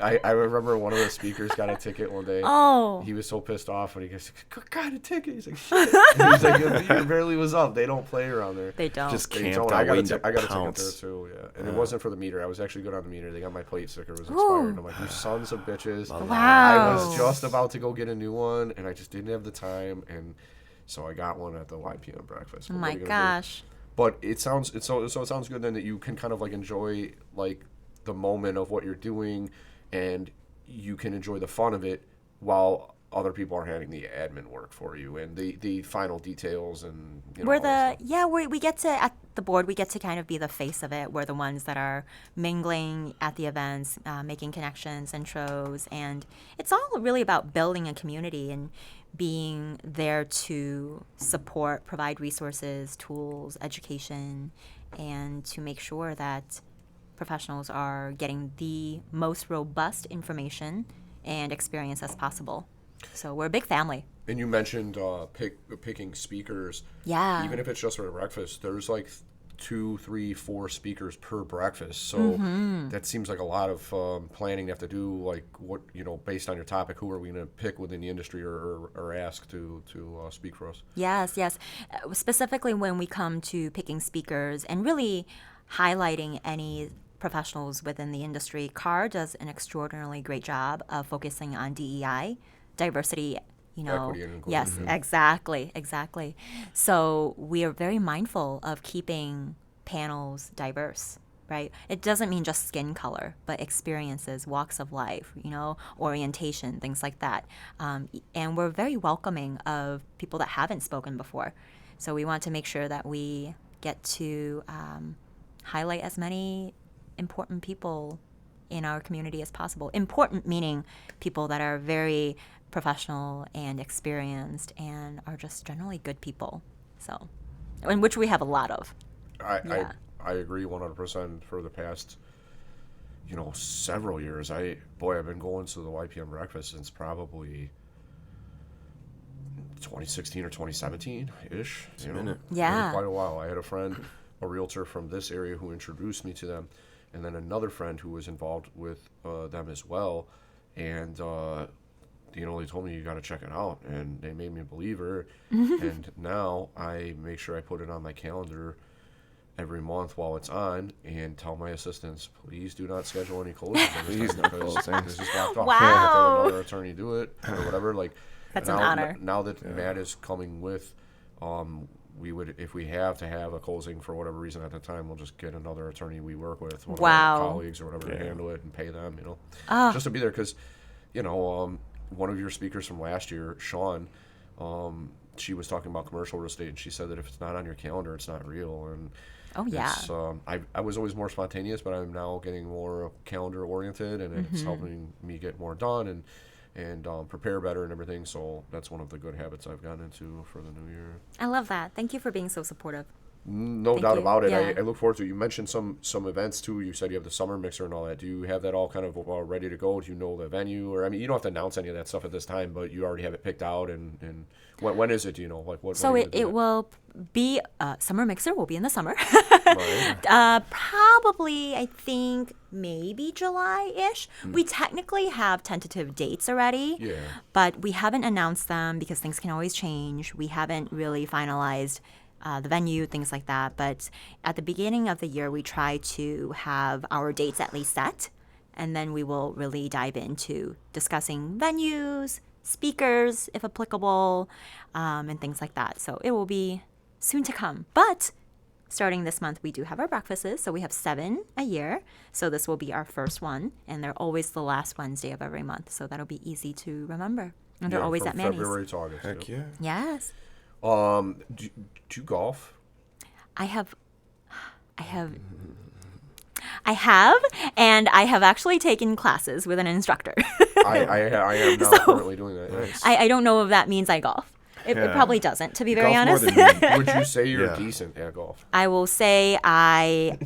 I remember one of the speakers got a ticket one day. Oh. He was so pissed off when he goes, "Got a ticket." He's like, "Shit." He's like, "Your meter barely was up. They don't play around there." They don't. Just They camped don't. out I got waiting to a ticket pounce. there too, yeah. And it wasn't for the meter. I was actually good on the meter. They got my plate sticker. It was expired. And I'm like, "You sons of bitches." Wow. I was just about to go get a new one, and I just didn't have the time, and so I got one at the YPM breakfast. Oh But my what are you gonna do? gosh. But it sounds good then that you can kind of like enjoy like the moment of what you're doing, and you can enjoy the fun of it while other people are handling the admin work for you and the final details and We're all that stuff. we get to at the board. We get to kind of be the face of it. We're the ones that are mingling at the events, making connections, intros, and it's all really about building a community and being there to support, provide resources, tools, education, and to make sure that professionals are getting the most robust information and experience as possible. So we're a big family. And you mentioned picking speakers. Yeah. Even if it's just for breakfast, there's like 2, 3, 4 speakers per breakfast. So that seems like a lot of planning to have to do. Like what based on your topic, who are we going to pick within the industry or ask to speak for us? Yes. Specifically when we come to picking speakers and really highlighting any professionals within the industry, CAR does an extraordinarily great job of focusing on DEI, diversity, Equity and inclusion. Yes, exactly. So we are very mindful of keeping panels diverse, right? It doesn't mean just skin color, but experiences, walks of life, orientation, things like that. And we're very welcoming of people that haven't spoken before. So we want to make sure that we get to highlight as many important people in our community as possible. Important meaning people that are very professional and experienced and are just generally good people. So, in which we have a lot of. I agree 100% for the past, several years. I've been going to the YPM breakfast since probably 2016 or 2017-ish. Yeah. Quite a while. I had a friend, a realtor from this area, who introduced me to them, and then another friend who was involved with them as well. And they told me, you got to check it out, and they made me a believer. And now I make sure I put it on my calendar every month while it's on, and tell my assistants, please do not schedule any closings. Please no closings. This is blocked off. Wow. Can't have another attorney do it or whatever. Like, That's now, an honor. Now that Matt is coming with, we would, if we have to have a closing for whatever reason at the time, we'll just get another attorney we work with, one of our colleagues or whatever, to handle it and pay them, just to be there. Because, one of your speakers from last year, Sean, she was talking about commercial real estate, and she said that if it's not on your calendar, it's not real. And I was always more spontaneous, but I'm now getting more calendar oriented, and it's helping me get more done and prepare better and everything. So that's one of the good habits I've gotten into for the new year. I love that. Thank you for being so supportive. No Thank doubt you. about it. Yeah. I look forward to it. You mentioned some events too. You said you have the summer mixer and all that. Do you have that all kind of ready to go? Do you know the venue? Or, you don't have to announce any of that stuff at this time, but you already have it picked out. And when is it? Do you know? Like what? So when it will be summer mixer will be in the summer. Right. Probably, I think maybe July-ish. We technically have tentative dates already, Yeah. but we haven't announced them because things can always change. We haven't really finalized the venue, things like that. But at the beginning of the year, we try to have our dates at least set, and then we will really dive into discussing venues, speakers, if applicable, and things like that. So it will be soon to come. But starting this month, we do have our breakfasts. So we have 7 a year. So this will be our first one, and they're always the last Wednesday of every month. So that'll be easy to remember. And they're always from at Manny's. February to August. Heck Yep. yeah. Yes. Do you golf? I have, and I have actually taken classes with an instructor. I am now currently doing that. Nice. I don't know if that means I golf. It probably doesn't, to be very Golf more honest. than me. Would you say you're Yeah. decent at golf? I will say I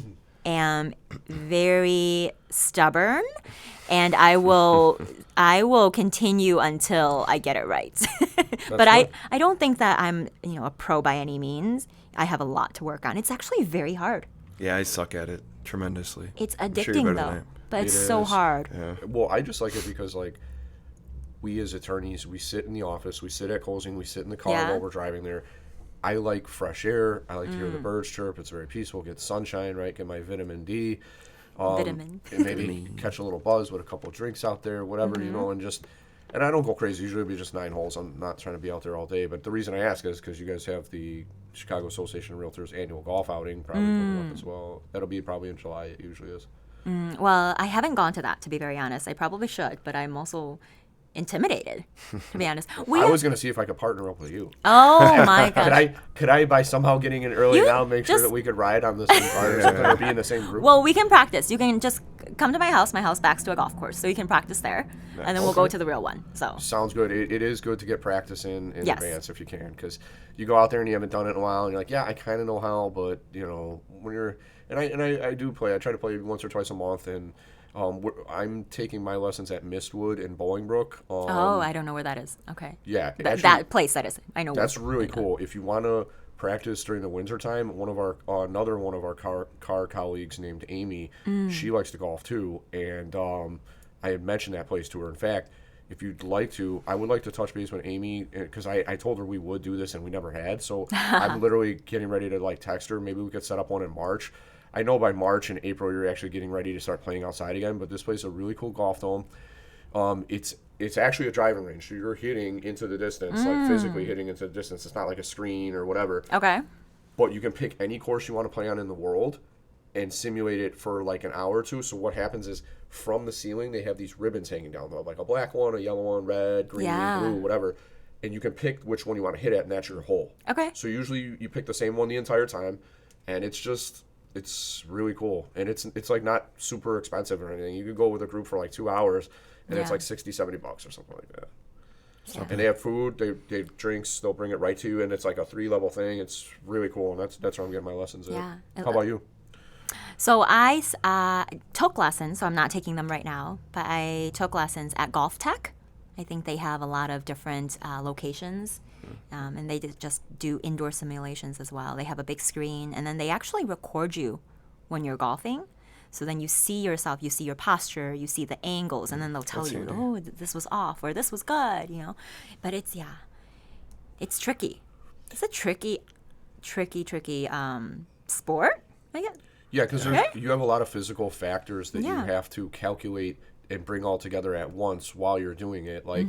am very stubborn, and I will continue until I get it right. But I don't think that I'm a pro by any means. I have a lot to work on. It's actually very hard. Yeah, I suck at it tremendously. It's I'm sure you're addicting better than though, I am. but it's It so is. hard. Yeah. Well, I just like it because, like, we as attorneys, we sit in the office, we sit at closing, we sit in the car Yeah. while we're driving there. I like fresh air. I like to hear the birds chirp. It's very peaceful. Get sunshine, right? Get my vitamin D. Vitamin. And maybe catch a little buzz with a couple of drinks out there, whatever, and I don't go crazy. Usually it'll be just 9 holes. I'm not trying to be out there all day. But the reason I ask is because you guys have the Chicago Association of Realtors annual golf outing probably coming up as well. That'll be probably in July. It usually is. Well, I haven't gone to that, to be very honest. I probably should, but I'm also intimidated, to be honest. I was going to see if I could partner up with you. Oh my gosh. Could I by somehow getting in early You now make sure just- that we could ride on the same car or something or be in the same group? Well, we can practice. You can just come to my house. My house backs to a golf course, so you can practice there, and then we'll go to the real one. So Sounds good. It is good to get practice in Yes. advance if you can, because you go out there and you haven't done it in a while, and you're like, yeah, I kind of know how, but when you're I do play. I try to play once or twice a month, and I'm taking my lessons at Mistwood in Bolingbrook. oh, I don't know where that is. Okay. Yeah, That place that is. I know. That's really cool. If you want to practice during the winter time, another one of our car colleagues named Amy, she likes to golf too, and I had mentioned that place to her. In fact, if you'd like to, I would like to touch base with Amy, because I told her we would do this and we never had. So I'm literally getting ready to text her. Maybe we could set up one in March. I know by March and April you're actually getting ready to start playing outside again, but this place is a really cool golf dome. It's actually a driving range, so you're hitting into the distance, like physically hitting into the distance. It's not like a screen or whatever. Okay. But you can pick any course you want to play on in the world and simulate it for like an hour or two. So what happens is from the ceiling, they have these ribbons hanging down, though, like a black one, a yellow one, red, green, Yeah. blue, whatever. And you can pick which one you want to hit at, and that's your hole. Okay. So usually you pick the same one the entire time, and it's really cool. And it's like not super expensive or anything. You could go with a group for like 2 hours, and it's Yeah. like $60-$70 or something like that. Yeah. And they have food, they have drinks, they'll bring it right to you, and it's like a 3-level thing. It's really cool, and that's where I'm getting my lessons Yeah. at. How about you? So I took lessons, so I'm not taking them right now, but I took lessons at Golf Tech. I think they have a lot of different locations, and they just do indoor simulations as well. They have a big screen, and then they actually record you when you're golfing. So then you see yourself, you see your posture, you see the angles, and then they'll tell you, oh, this was off, or this was good, you know. But it's tricky. It's a tricky sport, I guess. Yeah, because you have a lot of physical factors that you Yeah. have to calculate and bring all together at once while you're doing it. Like,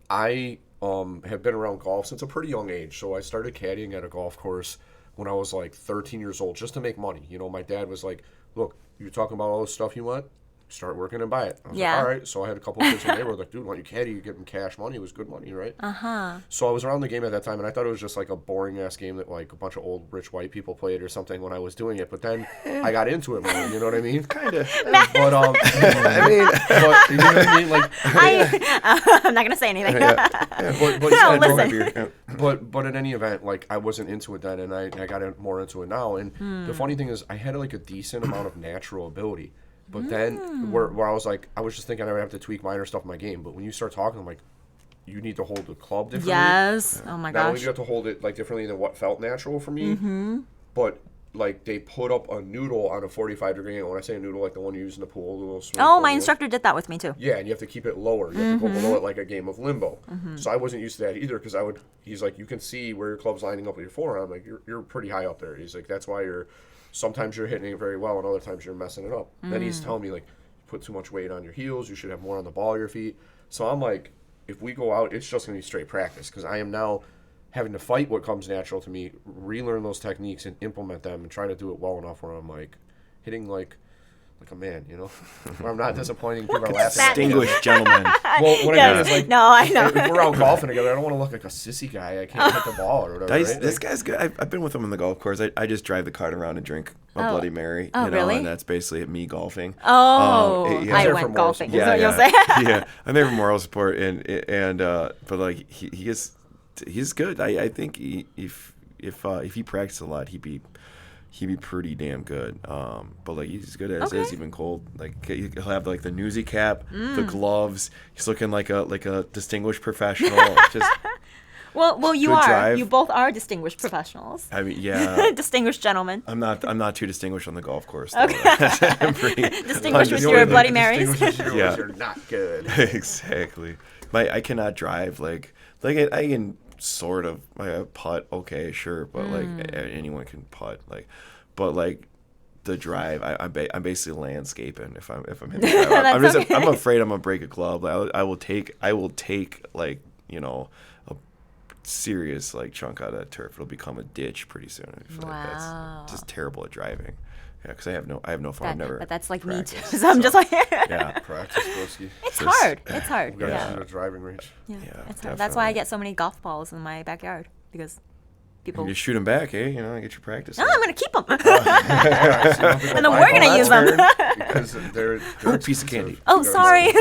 I have been around golf since a pretty young age. So I started caddying at a golf course when I was like 13 years old just to make money. You know, my dad was like, look, you're talking about all this stuff you want? Start working and buy it. I was like, all right. So I had a couple of kids in the neighborhood like, dude, why don't you caddy? You give them cash money. It was good money, right? So I was around the game at that time, and I thought it was just like a boring ass game that like a bunch of old rich white people played or something when I was doing it. But then I got into it more. You know what I mean? Kind of. But I mean, but you know what I mean? Like, I'm not gonna say anything. but in any event, like I wasn't into it then, and I got more into it now. And the funny thing is, I had like a decent amount of natural ability. But then where I was like, I was just thinking I would have to tweak minor stuff in my game. But when you start talking, I'm like, you need to hold the club differently. Yes. Oh my Not only gosh. do you have to hold it like differently than what felt natural for me, but like they put up a noodle on a 45-degree angle. When I say a noodle, like the one you use in the pool, the little swimming Oh, pool my noodle. instructor did that with me too. Yeah, and you have to keep it lower. You have to go below it like a game of limbo. So I wasn't used to that either because he's like, you can see where your club's lining up with your forearm. Like, you're pretty high up there. He's like, that's why sometimes you're hitting it very well and other times you're messing it up. Then he's telling me, like, you put too much weight on your heels. You should have more on the ball of your feet. So I'm like, if we go out, it's just going to be straight practice because I am now having to fight what comes natural to me, relearn those techniques and implement them and try to do it well enough where I'm like hitting like a man, you know, where I'm not disappointing. People are laughing. at me. Distinguished gentleman. Well, what I mean is like, No, I know. if we're out golfing together, I don't want to look like a sissy guy. I can't hit the ball or whatever. Right? This guy's good. I've been with him on the golf course. I just drive the cart around and drink a Bloody Mary. Oh, you know, really? And that's basically me golfing. Oh, yeah. I There for went moral golfing. support. Is that what you'll say? yeah. I'm there for moral support, and but like he's good. I think if he practiced a lot, he'd be pretty damn good. But like he's good as is, even cold. Like he'll have like the newsy cap, the gloves. He's looking like a distinguished professional. Just Well, you good are. drive. You both are distinguished professionals. I mean, yeah. Distinguished gentlemen. I'm not too distinguished on the golf course. Though. I'm pretty Distinguished with The your only Bloody thing that Marys. distinguishes you Yeah. is you're not good. Exactly. I cannot drive like I can sort of putt. Okay, sure, but like anyone can putt. But the drive, I'm basically landscaping if I'm hitting the drive. I'm afraid I'm gonna break a club. I will take like a serious like chunk out of that turf. It'll become a ditch pretty soon. I feel like Wow. that's just terrible at driving. Yeah, because I have no fun. I've never. But that's like me too. practiced, So I'm just like, Yeah. Practice, broski. it's Just- hard. It's hard. We got to Yeah. shoot a driving range. Yeah. Yeah, It's hard. That's why I definitely. get so many golf balls in my backyard because people. You just shoot them back, eh? Get your practice. No, in. I'm gonna keep them. And then we're gonna use them. because they're Oh, piece of candy. Oh, sorry.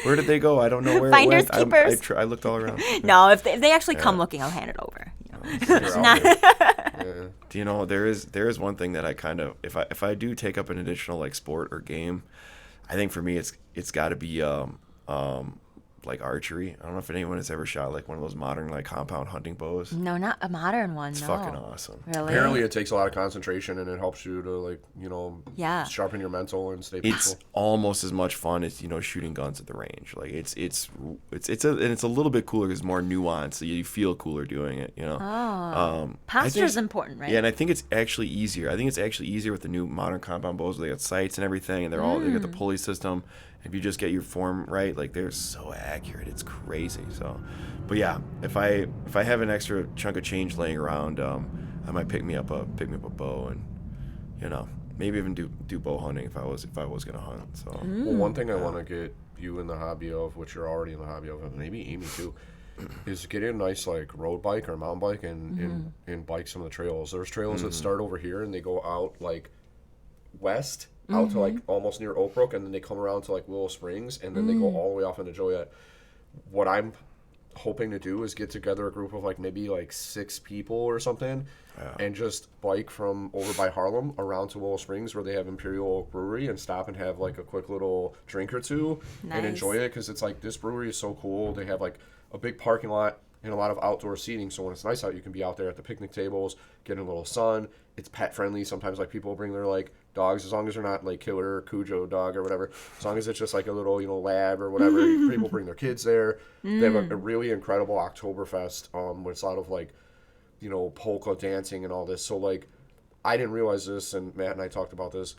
Where did they go? I don't know where Finders, it went. keepers. I looked all around. No, if they actually come looking, I'll hand it over. Do you know there is one thing that I kind of if I do take up an additional like sport or game, I think for me it's got to be like archery. I don't know if anyone has ever shot like one of those modern like compound hunting bows. No, not a modern one. It's no. fucking awesome. Really? Apparently, it takes a lot of concentration and it helps you to Yeah. sharpen your mental and stay It's peaceful. almost as much fun as shooting guns at the range. Like it's a little bit cooler because more nuanced. So you feel cooler doing it. Posture's important, right? Yeah, and I think it's actually easier. I think it's actually easier with the new modern compound bows. They got sights and everything, and they got the pulley system. If you just get your form right, like they're so accurate, it's crazy. So, but yeah, if I have an extra chunk of change laying around, I might pick me up a bow and maybe even do bow hunting if I was gonna hunt. So Well, one thing I want to get you in the hobby of, which you're already in the hobby of, and maybe Amy too, is getting a nice like road bike or mountain bike and bike some of the trails. There's trails that start over here and they go out like west out to like almost near Oak Brook, and then they come around to like Willow Springs, and then they go all the way off into Joliet. What I'm hoping to do is get together a group of like maybe like 6 people or something, and just bike from over by Harlem around to Willow Springs where they have Imperial Oak Brewery and stop and have like a quick little drink or two and enjoy it, because it's like this brewery is so cool. They have like a big parking lot and a lot of outdoor seating, so when it's nice out, you can be out there at the picnic tables, getting a little sun. It's pet friendly. Sometimes like people bring their like dogs, as long as they're not like killer or Cujo dog or whatever, as long as it's just like a little, you know, lab or whatever. People bring their kids there. They have a really incredible Oktoberfest, where it's a lot of like, you know, polka dancing and all this. So like, I didn't realize this, and Matt and I talked about this.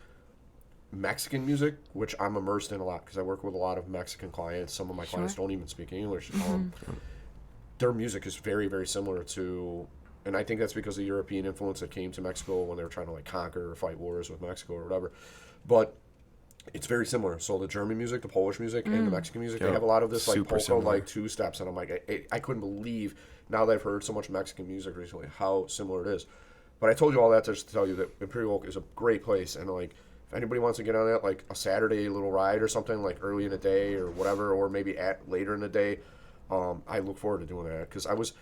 Mexican music, which I'm immersed in a lot because I work with a lot of Mexican clients. Some of my clients don't even speak English. Their music is very, very similar to, and I think that's because of the European influence that came to Mexico when they were trying to like conquer or fight wars with Mexico or whatever. But it's very similar. So the German music, the Polish music, and the Mexican music, they have a lot of this like Super polka similar. like 2-steps, and I'm like, I couldn't believe, now that I've heard so much Mexican music recently, how similar it is. But I told you all that just to tell you that Imperial Oak is a great place, and like, if anybody wants to get on that, like a Saturday little ride or something, like early in the day or whatever, or maybe later in the day, I look forward to doing that, because I was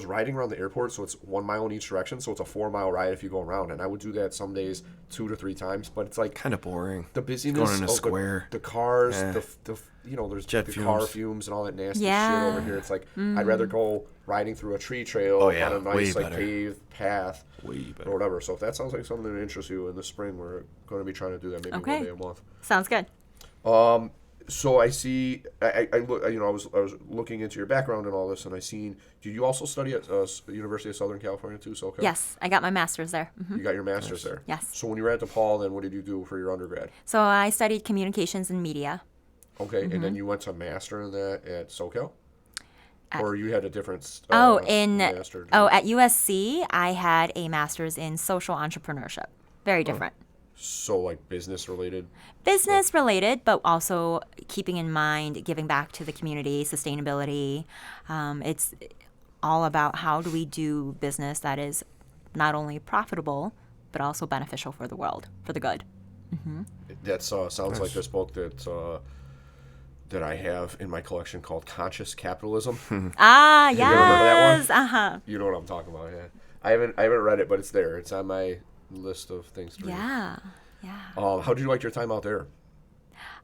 riding around the airport, so it's 1 mile in each direction, so it's a 4-mile ride if you go around, and I would do that some days 2 to 3 times, but it's like Kind of boring. the busyness Going in a of square. the cars, the you know, there's Jet the fumes. car fumes and all that nasty Yeah. shit over here. It's like I'd rather go riding through a tree trail Oh, yeah. on a nice Way like better. paved path Way better. or whatever. So if that sounds like something that interests you, in the spring we're going to be trying to do that maybe Okay. 1 day a month. Sounds good. So I see. I look. You know, I was looking into your background and all this, and I seen. Did you also study at University of Southern California too? So okay. Yes, I got my master's there. You got your master's there. Yes. So when you were at DePaul, then what did you do for your undergrad? So I studied communications and media. Okay, and then you went to master in that at SoCal, or you had a different. Master. At USC, I had a master's in social entrepreneurship. Very different. So like business related. Business related, but also keeping in mind giving back to the community, sustainability. It's all about how do we do business that is not only profitable, but also beneficial for the world, for the good. That sounds like this book that I have in my collection called Conscious Capitalism. Ah, you ever heard of that one? yes. Uh-huh. You know what I'm talking about, yeah. I haven't read it, but it's there. It's on my list of things to read. Yeah. Yeah. How did you like your time out there?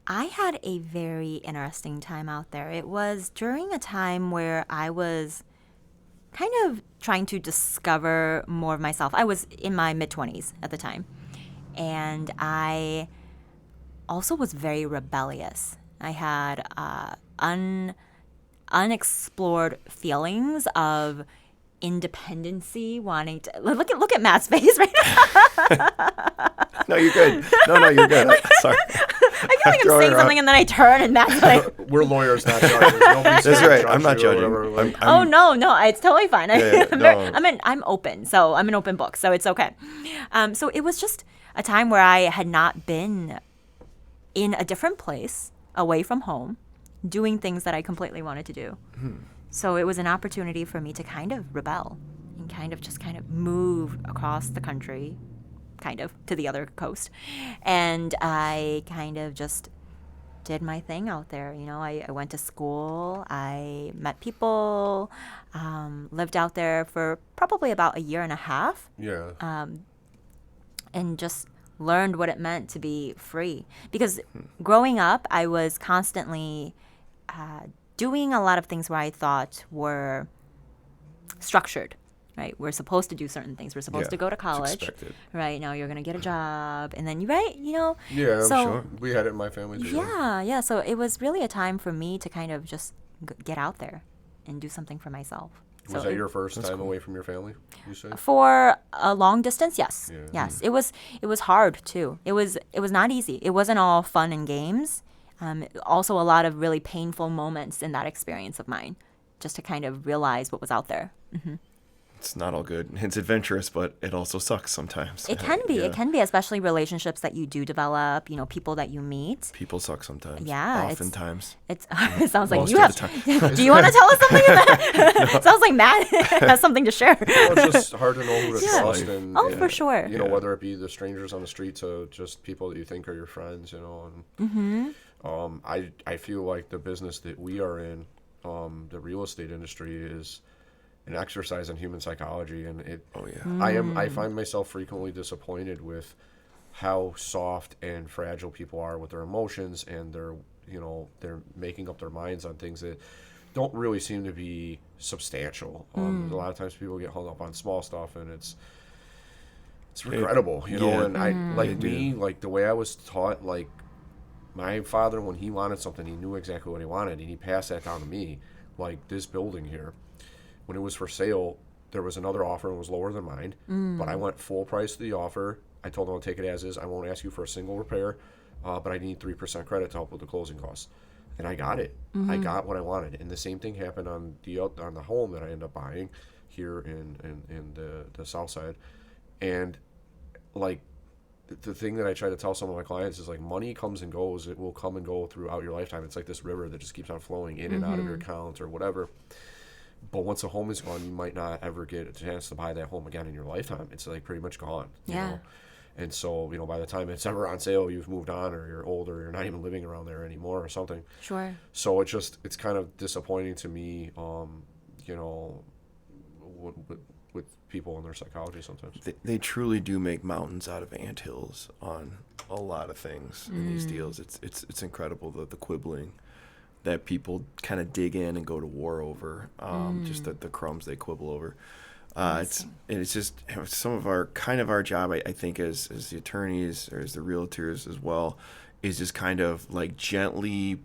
I had a very interesting time out there. It was during a time where I was kind of trying to discover more of myself. I was in my mid-20s at the time. And I also was very rebellious. I had unexplored feelings of independency, wanting to look at Matt's face right now. No, you're good. No, you're good. Sorry. I feel like I'm saying something and then I turn and Matt's like, We're lawyers, not judges. Nobody's That's gonna right. judge I'm not you or judging. whatever, like- oh no, it's totally fine. Yeah, no. I'm open, so I'm an open book, so it's okay. So it was just a time where I had not been in a different place, away from home, doing things that I completely wanted to do. So it was an opportunity for me to kind of rebel and kind of move across the country, to the other coast. And I kind of just did my thing out there. You know, I went to school, I met people, lived out there for probably about a year and a half, Yeah. and just learned what it meant to be free. Because growing up, I was constantly doing a lot of things where I thought were structured, right? We're supposed to do certain things. We're supposed Yeah, to go to it's college, expected. right? Now you're going to get a job, and then you know. Yeah, I'm so, sure. We had it in my family too. Yeah. So it was really a time for me to kind of just get out there and do something for myself. Was So that it- your first time away from your family, you say? For a long distance, yes. Yeah. Yes. It was hard too. It was not easy. It wasn't all fun and games. Also a lot of really painful moments in that experience of mine, just to kind of realize what was out there. It's not all good. It's adventurous, but it also sucks sometimes. It can be. Yeah. It can be, especially relationships that you do develop, you know, people that you meet. People suck sometimes. Yeah, it's- Oftentimes. It sounds like Most you of have. the Do you want to tell us something about It sounds like Matt has something to share. Well, it's just hard to know who to Yeah. trust. And, Oh, for sure. You know, Yeah. whether it be the strangers on the street to just people that you think are your friends, you know. And, I feel like the business that we are in, the real estate industry is an exercise in human psychology, and Oh yeah. I find myself frequently disappointed with how soft and fragile people are with their emotions, and they're making up their minds on things that don't really seem to be substantial. A lot of times people get hung up on small stuff, and it's regrettable, yeah. And I like They me, do. like the way I was taught, like my father, when he wanted something, he knew exactly what he wanted, and he passed that down to me. Like this building here, when it was for sale, there was another offer and it was lower than mine, but I went full price to the offer. I told him I'll take it as is. I won't ask you for a single repair, but I need 3% credit to help with the closing costs. And I got it. I got what I wanted. And the same thing happened on the home that I ended up buying here in the south side. And like the thing that I try to tell some of my clients is like money comes and goes. It will come and go throughout your lifetime. It's like this river that just keeps on flowing in and out of your account or whatever. But once a home is gone, you might not ever get a chance to buy that home again in your lifetime. It's like pretty much gone. You know? And so, by the time it's ever on sale, you've moved on, or you're older, or you're not even living around there anymore or something. Sure. So it's kind of disappointing to me, with people and their psychology sometimes. They truly do make mountains out of anthills on a lot of things in these deals. It's incredible, the quibbling that people kind of dig in and go to war over, just the crumbs they quibble over. It's just some of our job, I think, as the attorneys or as the realtors as well, is just kind of like gently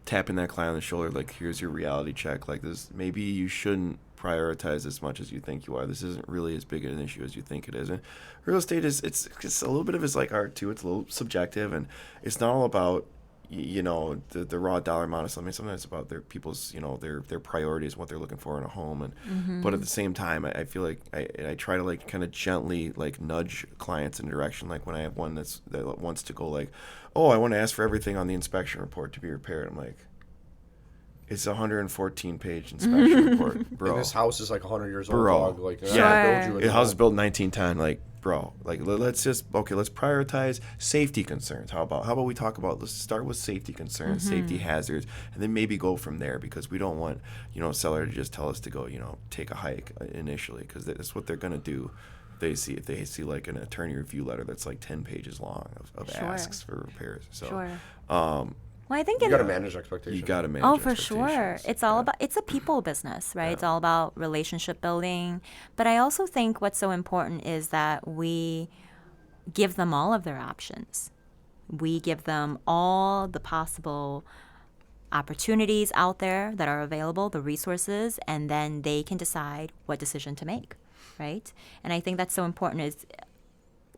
tapping that client on the shoulder, like, here's your reality check. Like, this, maybe you shouldn't prioritize as much as you think you are. This isn't really as big an issue as you think it is. And real estate it's a little bit of his like art too. It's a little subjective, and it's not all about the raw dollar amount of something. Sometimes it's about their people's their priorities, what they're looking for in a home. And but at the same time, I feel like I try to like kind of gently like nudge clients in a direction. Like when I have one that wants to go like, oh, I want to ask for everything on the inspection report to be repaired. I'm like, it's a 114-page inspection report, bro. And this house is like 100 years old, Bro. dog. Like, Yeah. build you The house is built in 1910. Like, bro, like let's prioritize safety concerns. How about we talk about, let's start with safety concerns, safety hazards, and then maybe go from there, because we don't want a seller to just tell us to go take a hike initially, because that's what they're gonna do. If they see like an attorney review letter that's like 10 pages long of Sure. asks for repairs. So Sure. Well, I think you got to manage expectations. you got to manage. Oh, for sure. expectations. It's all about, it's a people business, right? It's all about relationship building. But I also think what's so important is that we give them all of their options. We give them all the possible opportunities out there that are available, the resources, and then they can decide what decision to make, right? And I think that's so important, is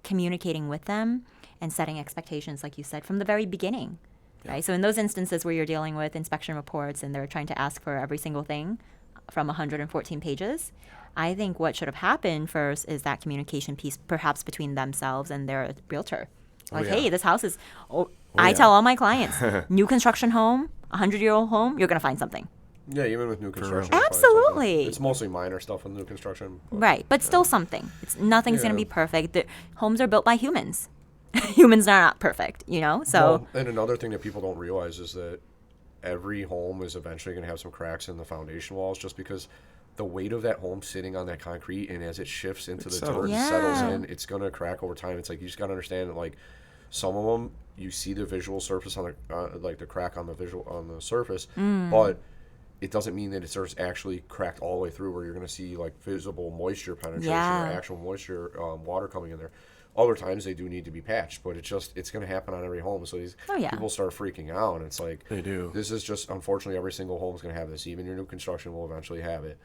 communicating with them and setting expectations, like you said, from the very beginning. Right? So in those instances where you're dealing with inspection reports and they're trying to ask for every single thing from 114 pages, I think what should have happened first is that communication piece, perhaps between themselves and their realtor. Like, hey, this house is, I tell all my clients, new construction home, 100-year-old home, you're going to find something. Yeah, even with new construction. Absolutely. It's mostly minor stuff with new construction. Right, but still something. Nothing's going to be perfect. The homes are built by humans. Humans are not perfect, so. Well, and another thing that people don't realize is that every home is eventually going to have some cracks in the foundation walls, just because the weight of that home sitting on that concrete, and as it shifts into the dirt and settles in, it's going to crack over time. It's like, you just got to understand that, like, some of them, you see the visual surface on the like the crack on the surface, but it doesn't mean that it's actually cracked all the way through, where you're going to see like visible moisture penetration or actual moisture, water coming in there. Other times they do need to be patched, but it's going to happen on every home. So these people start freaking out, and it's like, they do. This is just, unfortunately, every single home is going to have this. Even your new construction will eventually have it.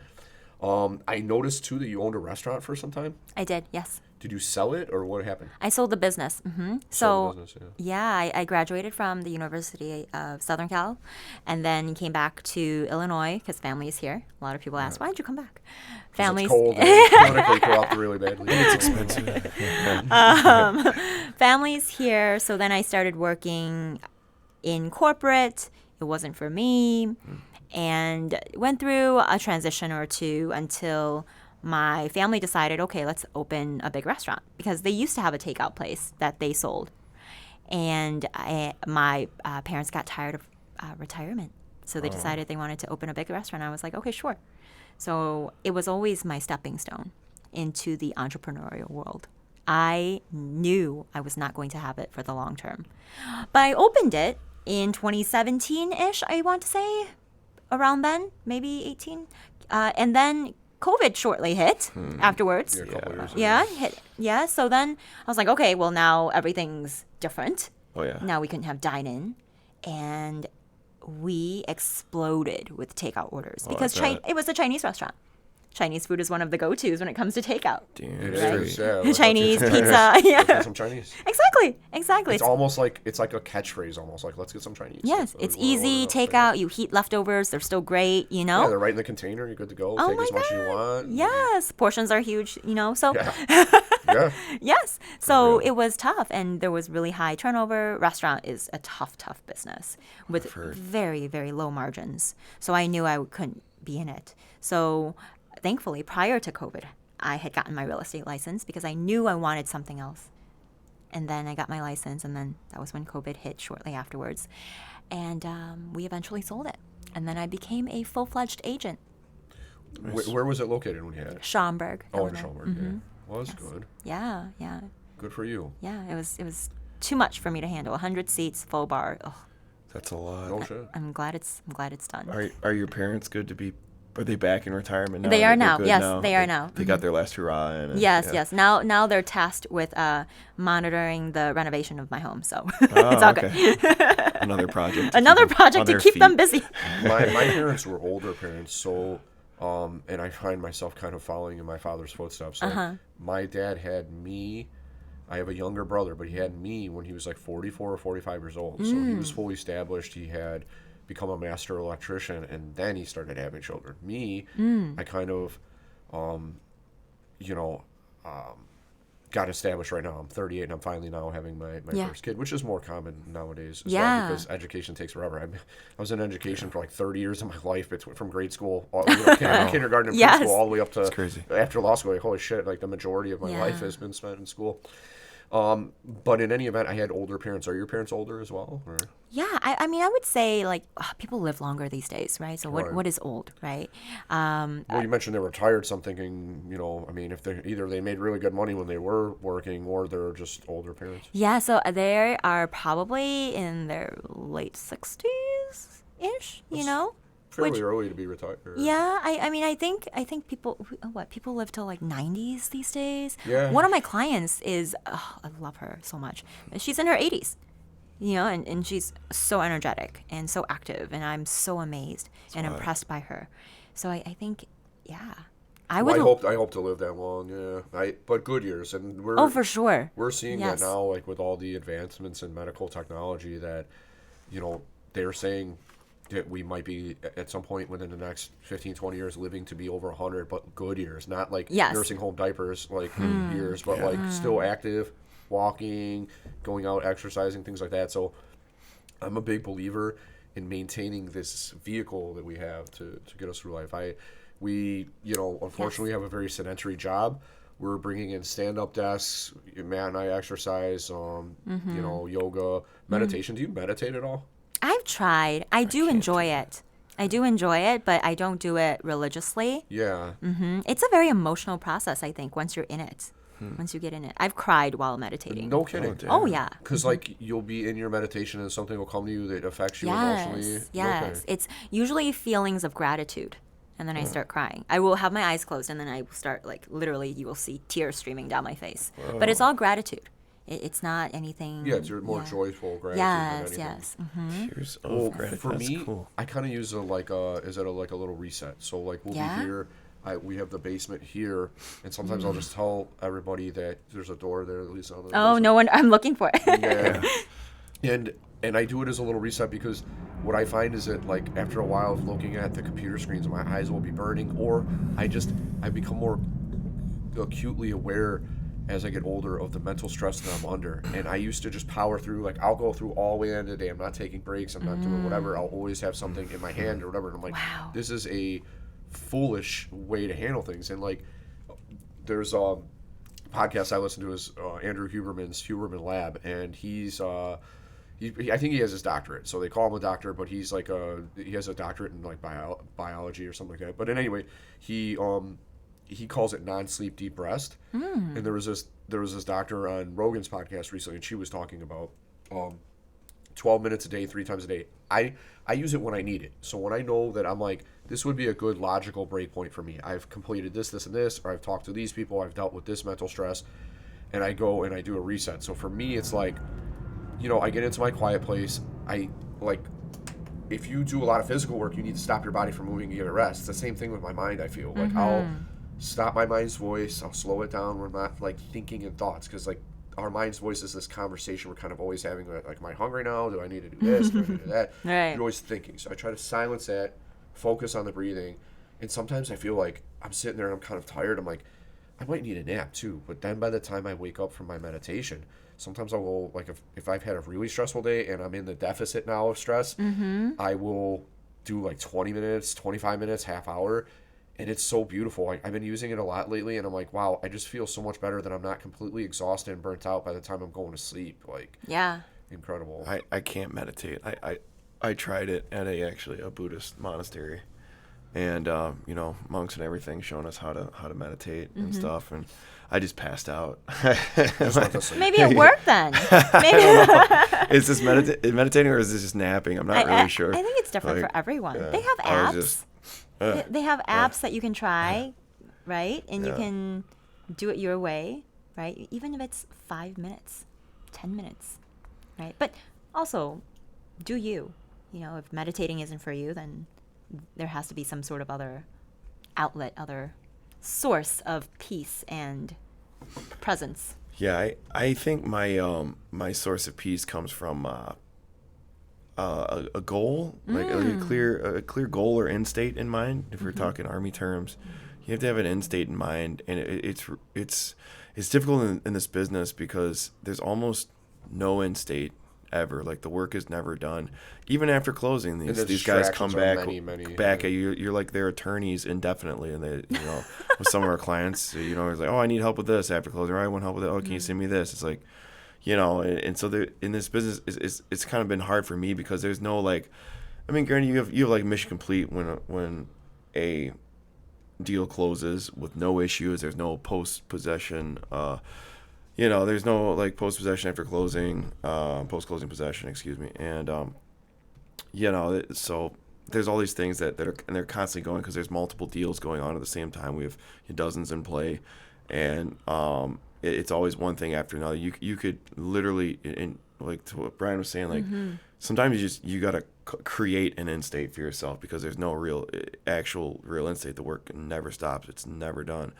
I noticed too that you owned a restaurant for some time. I did, yes. Did you sell it, or what happened? I sold the business. Sold the business, I graduated from the University of Southern Cal, and then came back to Illinois because family is here. A lot of people ask, why did you come back? Family's It's cold and politically corrupt really badly. It's expensive. Family's here, so then I started working in corporate. It wasn't for me, and went through a transition or two until my family decided, okay, let's open a big restaurant, because they used to have a takeout place that they sold. And my parents got tired of retirement So they decided they wanted to open a big restaurant. I was like, okay, sure. So it was always my stepping stone into the entrepreneurial world. I knew I was not going to have it for the long term. But I opened it in 2017-ish, I want to say, around then, maybe 18. And then COVID shortly hit afterwards. Yeah, a couple years. Hit. Yeah, so then I was like, okay, well, now everything's different. Oh yeah. Now we can have dine-in. And we exploded with takeout orders because I bet. it was a Chinese restaurant. Chinese food is one of the go-tos when it comes to takeout. Damn. It Right. is, yeah. Let's Chinese get pizza. let's Yeah. get some Chinese. Exactly. It's almost like it's like a catchphrase, almost like let's get some Chinese. Yes, Like, it's we're easy ordering takeout. You heat leftovers; they're still great. You know. Yeah, they're right in the container. You're good to go. Oh Take my as much as you God. want. Yes, portions are huge. You know, so Yeah. Yeah. yes. So real. it was tough, and there was really high turnover. Restaurant is a tough business with very, very low margins. So I knew I couldn't be in it. So thankfully, prior to COVID, I had gotten my real estate license because I knew I wanted something else. And then I got my license, and then that was when COVID hit shortly afterwards. And we eventually sold it. And then I became a full-fledged agent. Where was it located when you had it? Schaumburg. Oh, in Illinois. Schaumburg. Yeah. Well, that's good. Yeah. Good for you. Yeah, it was too much for me to handle. 100 seats, full bar. Ugh, That's a lot. Oh shit. I'm glad it's done. Are your parents good to be? Are they back in retirement now? They are They're now. good Yes, now? they are now. They got their last hurrah in. And, Yes, yeah. yes. Now they're tasked with monitoring the renovation of my home, so Oh, it's all okay. good. Another project. Another project on to their keep them feet. busy. My parents were older parents, so and I find myself kind of following in my father's footsteps. So my dad had me. I have a younger brother, but he had me when he was like 44 or 45 years old. So he was fully established. He had become a master electrician, and then he started having children. Me, I kind of, got established right now. I'm 38, and I'm finally now having my Yeah. first kid, which is more common nowadays as Yeah. well, because education takes forever. I was in education for like 30 years of my life, from grade school, kindergarten and Yes. preschool, all the way up to crazy. after law school. Like, holy shit, like the majority of my Yeah. life has been spent in school. But in any event, I had older parents. Are your parents older as well? Or? Yeah, I mean, I would say like people live longer these days, right? So Right. what is old, right? Well, you mentioned they were retired, so I'm thinking, I mean, if they either they made really good money when they were working, or they're just older parents. Yeah, so they are probably in their late 60s ish, you know? Fairly Which- early to be retired. Yeah, I mean, I think people people live till like 90s these days. Yeah. One of my clients is I love her so much. She's in her 80s. And she's so energetic and so active, and I'm so amazed and impressed by her. So I think, yeah, I would. I hope to live that long. Yeah, but good years, and we're Oh, for sure. we're seeing Yes. that now, like with all the advancements in medical technology, that they're saying that we might be at some point within the next 15, 20 years living to be over 100, but good years, not like Yes. nursing home diapers like years, but like still active, walking, going out, exercising, things like that. So I'm a big believer in maintaining this vehicle that we have to get us through life. We unfortunately have a very sedentary job. We're bringing in stand-up desks. Matt and I exercise, yoga, meditation. Do you meditate at all? I've tried. I do enjoy it. But I don't do it religiously. Yeah. It's a very emotional process, I think, once you're in it. Once you get in it. I've cried while meditating. No kidding. damn. Oh, yeah. Because like you'll be in your meditation and something will come to you that affects you emotionally. Yes. Okay. It's usually feelings of gratitude. And then I start crying. I will have my eyes closed, and then I start, like, literally, you will see tears streaming down my face. But it's all gratitude. It's not anything. Yeah, it's your more joyful gratitude Yes, than anything. yes. Mm-hmm. Tears Well, of gratitude. for That's me, cool. I kind of use a little reset. So like we'll Yeah? be here. We have the basement here, and sometimes I'll just tell everybody that there's a door there that leads down to the Oh, basement. no one. I'm looking for it. Yeah. And I do it as a little reset, because what I find is that like after a while of looking at the computer screens, my eyes will be burning, or I become more acutely aware as I get older of the mental stress that I'm under. And I used to just power through, like I'll go through all the way into the day. I'm not taking breaks. I'm not doing whatever. I'll always have something in my hand or whatever. And I'm like, Wow. this is a foolish way to handle things. And like, there's a podcast I listen to is Andrew Huberman's Huberman Lab, and he's I think he has his doctorate, so they call him a doctor, but he has a doctorate in like biology or something like that. But anyway, he calls it non-sleep deep rest. And there was this doctor on Rogan's podcast recently, and she was talking about 12 minutes a day, 3 times a day. I use it when I need it. So when I know that I'm like, this would be a good logical break point for me. I've completed this, and this, or I've talked to these people, I've dealt with this mental stress, and I go and I do a reset. So for me, it's like, I get into my quiet place. If you do a lot of physical work, you need to stop your body from moving to get a rest. It's the same thing with my mind, I feel. Like, I'll stop my mind's voice. I'll slow it down. We're not, like, thinking in thoughts, because, like, our mind's voice is this conversation we're kind of always having, like, am I hungry now? Do I need to do this? Do I need to do that? Right. You're always thinking. So I try to silence that, focus on the breathing. And sometimes I feel like I'm sitting there and I'm kind of tired. I'm like, I might need a nap too. But then by the time I wake up from my meditation, sometimes I will, like, if I've had a really stressful day and I'm in the deficit now of stress, I will do like 20 minutes, 25 minutes, half hour. And it's so beautiful. I've been using it a lot lately, and I'm like, wow, I just feel so much better that I'm not completely exhausted and burnt out by the time I'm going to sleep. Like, Yeah. incredible. I can't meditate. I tried it at a Buddhist monastery, and monks and everything showing us how to meditate and stuff, and I just passed out. Maybe it worked then. Maybe. Is this meditating or is this just napping? I'm not really sure. I think it's different for everyone. They have apps. They have apps that you can try, right? And you can do it your way, right? Even if it's 5 minutes, 10 minutes, right? But also, do you. If meditating isn't for you, then there has to be some sort of other outlet, other source of peace and presence. Yeah, I think my source of peace comes from a goal, like a clear goal or end state in mind. If we're talking Army terms, you have to have an end state in mind, and it's difficult in this business because there's almost no end state ever. Like, the work is never done, even after closing. These guys come back at you. You're like their attorneys indefinitely, and they with some of our clients, it's like, oh, I need help with this after closing. Or I want help with it. Oh, can you send me this? It's like, and so in this business, it's kind of been hard for me because there's no, like, I mean, granted, you have like mission complete when a deal closes with no issues. There's no post possession. There's no like post possession after closing, post closing possession, excuse me, and so there's all these things that are, and they're constantly going because there's multiple deals going on at the same time. We have dozens in play, and it's always one thing after another. You could literally, like to what Brian was saying, like sometimes you gotta create an end state for yourself because there's no real end state. The work never stops. It's never done.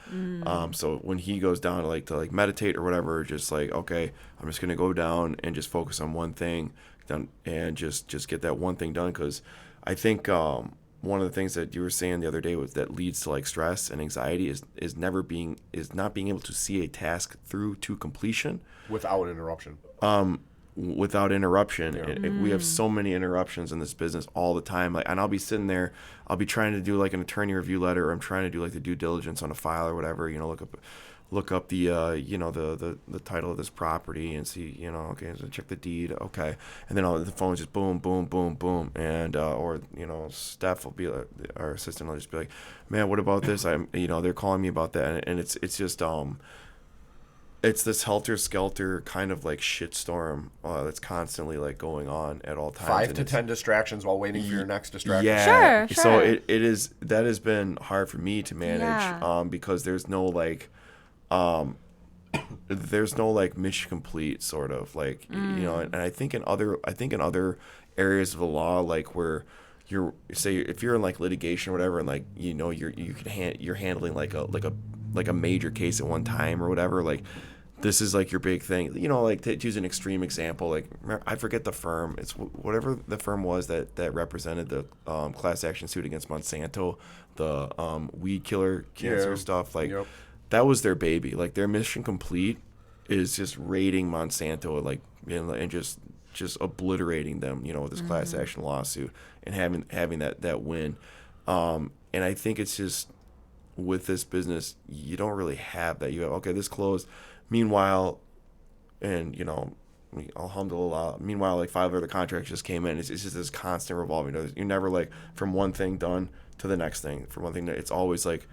So when he goes down to meditate or whatever, just like, okay, I'm just gonna go down and just focus on one thing, done, and just get that one thing done. Because I think one of the things that you were saying the other day was that leads to like stress and anxiety is not being able to see a task through to completion Without interruption. Without interruption. Yeah. We have so many interruptions in this business all the time. Like, and I'll be sitting there, I'll be trying to do like an attorney review letter, or I'm trying to do like the due diligence on a file or whatever. Look up the the title of this property and see, okay, so check the deed, okay, and then the phone just boom, boom, boom, boom, and or Steph will be our assistant will just be like, man, what about this? They're calling me about that, and it's just it's this helter-skelter kind of like shitstorm that's constantly like going on at all times. 5 to 10 distractions while waiting for your next distraction. Sure. Yeah. So that has been hard for me to manage because there's no like mission complete sort of like, and I think in other areas of the law, like where if you're in like litigation or whatever, and like, you're handling like a major case at one time or whatever, like this is like your big thing, like to use an extreme example, like I forget the firm, it's whatever the firm was that represented the class action suit against Monsanto, the weed killer cancer stuff, like that was their baby. Like their mission complete is just raiding Monsanto, like, and just obliterating them, with this class action lawsuit and having that win. And I think it's just with this business, you don't really have that. You have, okay, this closed. Meanwhile, and alhamdulillah. Meanwhile, like 5 other contracts just came in. It's just this constant revolving. You're never like from one thing done to the next thing. From one thing to, it's always like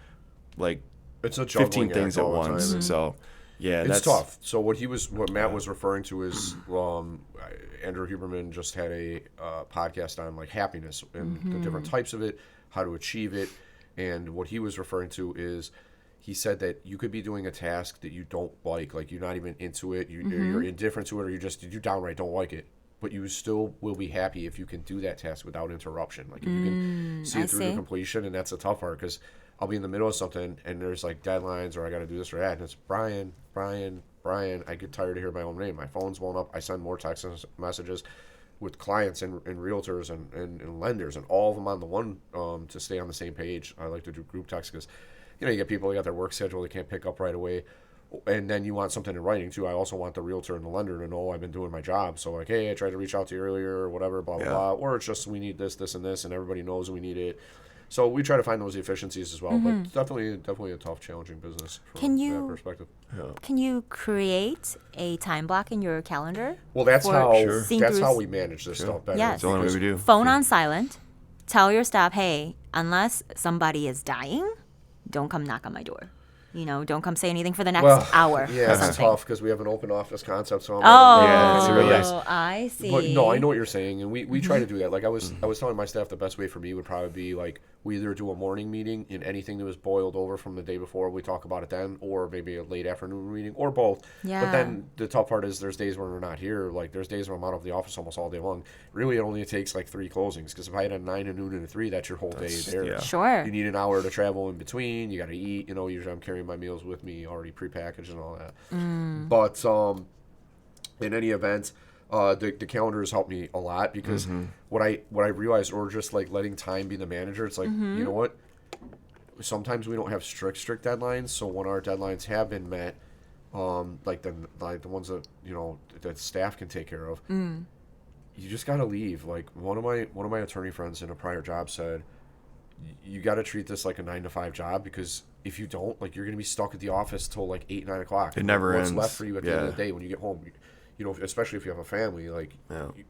it's a 15 juggling things act at all the once. time. So yeah, It's that's tough. So what Matt was referring to is Andrew Huberman just had a podcast on like happiness and the different types of it, how to achieve it, and what he was referring to is he said that you could be doing a task that you don't like you're not even into it, you're indifferent to it, or you downright don't like it, but you still will be happy if you can do that task without interruption. Like if you can see it through to completion, and that's the tough part because I'll be in the middle of something and there's like deadlines or I got to do this or that, and it's Brian. I get tired of hearing my own name. My phone's blown up. I send more text messages with clients and realtors and lenders and all of them on the one to stay on the same page. I like to do group text because you get people, they got their work schedule, they can't pick up right away. And then you want something in writing too. I also want the realtor and the lender to know I've been doing my job. So like, hey, I tried to reach out to you earlier or whatever, blah, blah, blah. Or it's just we need this, and this, and everybody knows we need it. So we try to find those efficiencies as well. But it's definitely a tough, challenging business from that perspective. Can you create a time block in your calendar? Well, that's seeing that's through how we manage this stuff better. Yes. that's the only way we do. Phone on silent. Tell your staff, hey, unless somebody is dying, don't come knock on my door. Don't come say anything for the next hour. Yeah, or it's tough because we have an open office concept. So Yeah, it's really nice. I see. But no, I know what you're saying, and we try to do that. Like I was telling my staff, the best way for me would probably be like we either do a morning meeting and anything that was boiled over from the day before, we talk about it then, or maybe a late afternoon meeting, or both. Yeah. But then the tough part is there's days when we're not here. Like there's days when I'm out of the office almost all day long. Really, it only takes like 3 closings because if I had a 9, a noon, and a 3, that's your whole day there. Yeah. Sure. You need an hour to travel in between. You got to eat. Usually I'm carrying my meals with me already prepackaged and all that. But in any event, the calendar has helped me a lot because what I realized, or just like letting time be the manager, it's like you know what, sometimes we don't have strict deadlines, so when our deadlines have been met, like the ones that that staff can take care of, you just got to leave. Like one of my attorney friends in a prior job said, you got to treat this like a 9 to 5 job because if you don't, like you're gonna be stuck at the office till like 8, 9 o'clock. It never ends. What's left for you at the end of the day when you get home? Especially if you have a family, like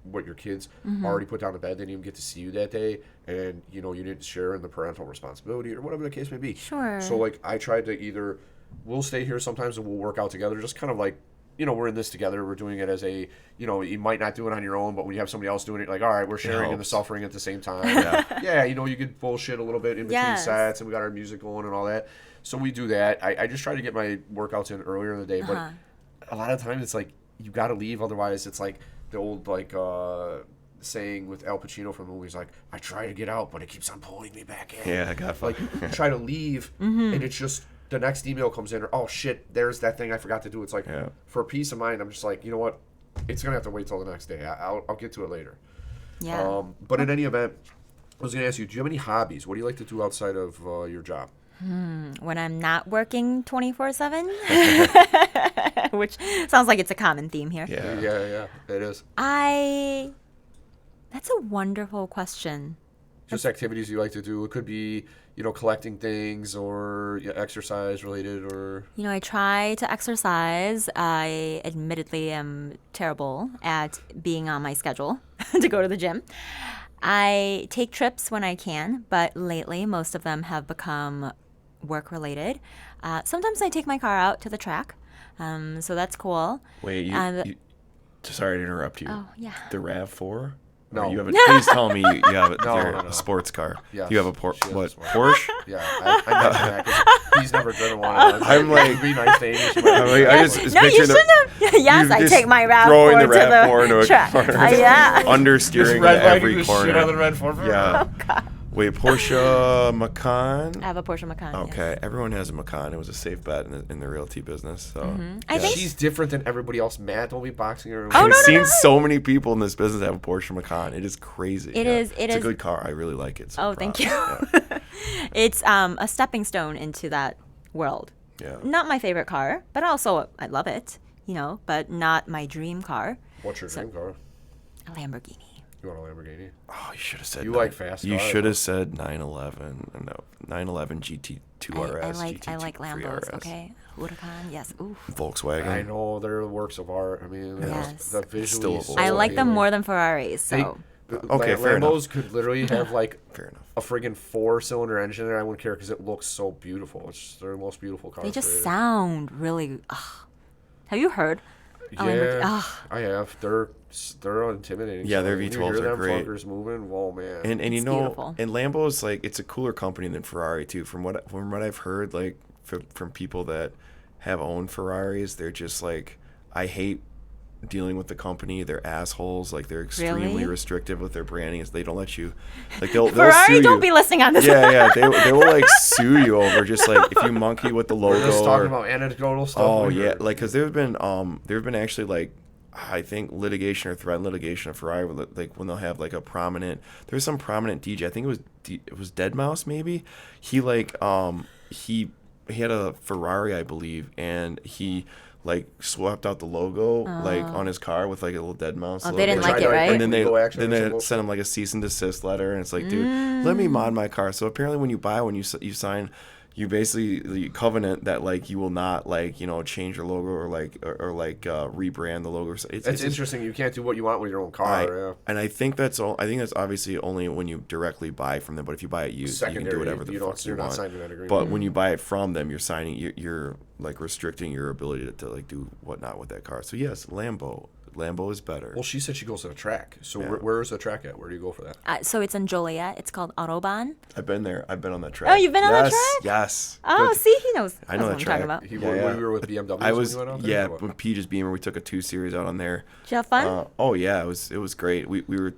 what your kids already put down to bed, they didn't even get to see you that day, and you didn't share in the parental responsibility or whatever the case may be. Sure. So like I tried to either we'll stay here sometimes and we'll work out together, just kind of like we're in this together. We're doing it as a you might not do it on your own, but when you have somebody else doing it, like all right, we're sharing in the suffering at the same time. You could bullshit a little bit in between sets, and we got our music going and all that. So we do that. I just try to get my workouts in earlier in the day, but a lot of times it's like you got to leave, otherwise it's like the old saying with Al Pacino from movies, like I try to get out, but it keeps on pulling me back in. Yeah, I got like try to leave, and it's just the next email comes in, or oh shit, there's that thing I forgot to do. It's like for peace of mind, I'm just like, you know what, it's gonna have to wait till the next day. I'll get to it later. Yeah. But in any event, I was gonna ask you, do you have any hobbies? What do you like to do outside of your job? When I'm not working 24/7, which sounds like it's a common theme here. Yeah, it is. That's a wonderful question. Just activities you like to do. It could be, collecting things or exercise related or... I try to exercise. I admittedly am terrible at being on my schedule to go to the gym. I take trips when I can, but lately most of them have become work related. Sometimes I take my car out to the track, so that's cool. Wait, sorry to interrupt you. Oh, yeah. The RAV4? No. You have please tell me you have No. a sports car. Yes. You have a Porsche? Yeah, I mentioned that 'cause he's never driven one. I'm like- it'd be nice to Amy. She might- I'm like, I just No, you picture shouldn't have. Yes, I take my throwing RAV4 the RAV4 to into the a track. corner. Yeah. Understeering in red every the shit out of corner. the red Ford. Yeah. God. Wait, Porsche Macan? I have a Porsche Macan. Okay, Yes. everyone has a Macan. It was a safe bet in the realty business. So I think She's different than everybody else. Matt, don't be boxing her. Oh, I've no, seen so many people in this business have a Porsche Macan. It is crazy. It is. It's a good car. I really like it. So Oh, thank you. Yeah. It's a stepping stone into that world. Yeah. Not my favorite car, but also I love it, but not my dream car. What's your dream car? A Lamborghini. You want a Lamborghini? Oh, you should have said. You like fast You cars, should huh? have said 911. No, 911 GT2 RS. I like GT3 Lambos. RS. Okay, Huracan. Yes. Ooh. Volkswagen. I know they're works of art. I mean, Yes. the visually. Still a so I like them appealing. more than Ferraris. So. Okay, fair enough. Lambos could literally have like Fair enough. a friggin' 4-cylinder engine there. I wouldn't care because it looks so beautiful. It's their most beautiful car. They just sound really. Have you heard? Yeah, I have. They're intimidating. Yeah, So their when V12s you hear are them great. fuckers moving. Whoa, man. And you It's know, beautiful. and Lambo's like it's a cooler company than Ferrari too. From what I've heard, like from people that have owned Ferraris, they're just like, I hate dealing with the company. They're assholes. Like they're extremely Really? restrictive with their branding. Is they don't let you, like they'll Ferrari, sue don't you. be listening on this. Yeah, they will like sue you over just like if you monkey with the logo. We're just talking or- about anecdotal stuff. Oh we yeah, heard. like because there have been actually like I think litigation or threat litigation of Ferrari like when they'll have like a prominent there's some prominent DJ I think it was Deadmau5 maybe he like he had a Ferrari I believe and he like swapped out the logo like on his car with like a little Deadmau5 logo. They didn't like it, Tried to, right? And then legal action then or they something. sent him like a cease and desist letter, and it's like, dude, let me mod my car. So apparently, when you buy one, you sign, you basically you covenant that like you will not like change your logo or rebrand the logo. That's interesting. You can't do what you want with your own car. Yeah. And I think that's obviously only when you directly buy from them. But if you buy it used, you can Secondary, do whatever the you fuck don't, you you're not want. signing that agreement. But when you buy it from them, you're signing. You're like restricting your ability to like do whatnot with that car. So yes, Lambo is better. Well, she said she goes to the track. So where is the track at? Where do you go for that? So it's in Joliet. It's called Autobahn. I've been there. I've been on that track. Oh, you've been on that track? Yes. Oh, Good. see, he knows. I know That's that what I'm track. talking about. When we were with BMW, I was when you went out there, or what? when Peaches Beamer, we took a 2 Series out on there. Did you have fun? Oh yeah, it was great. We were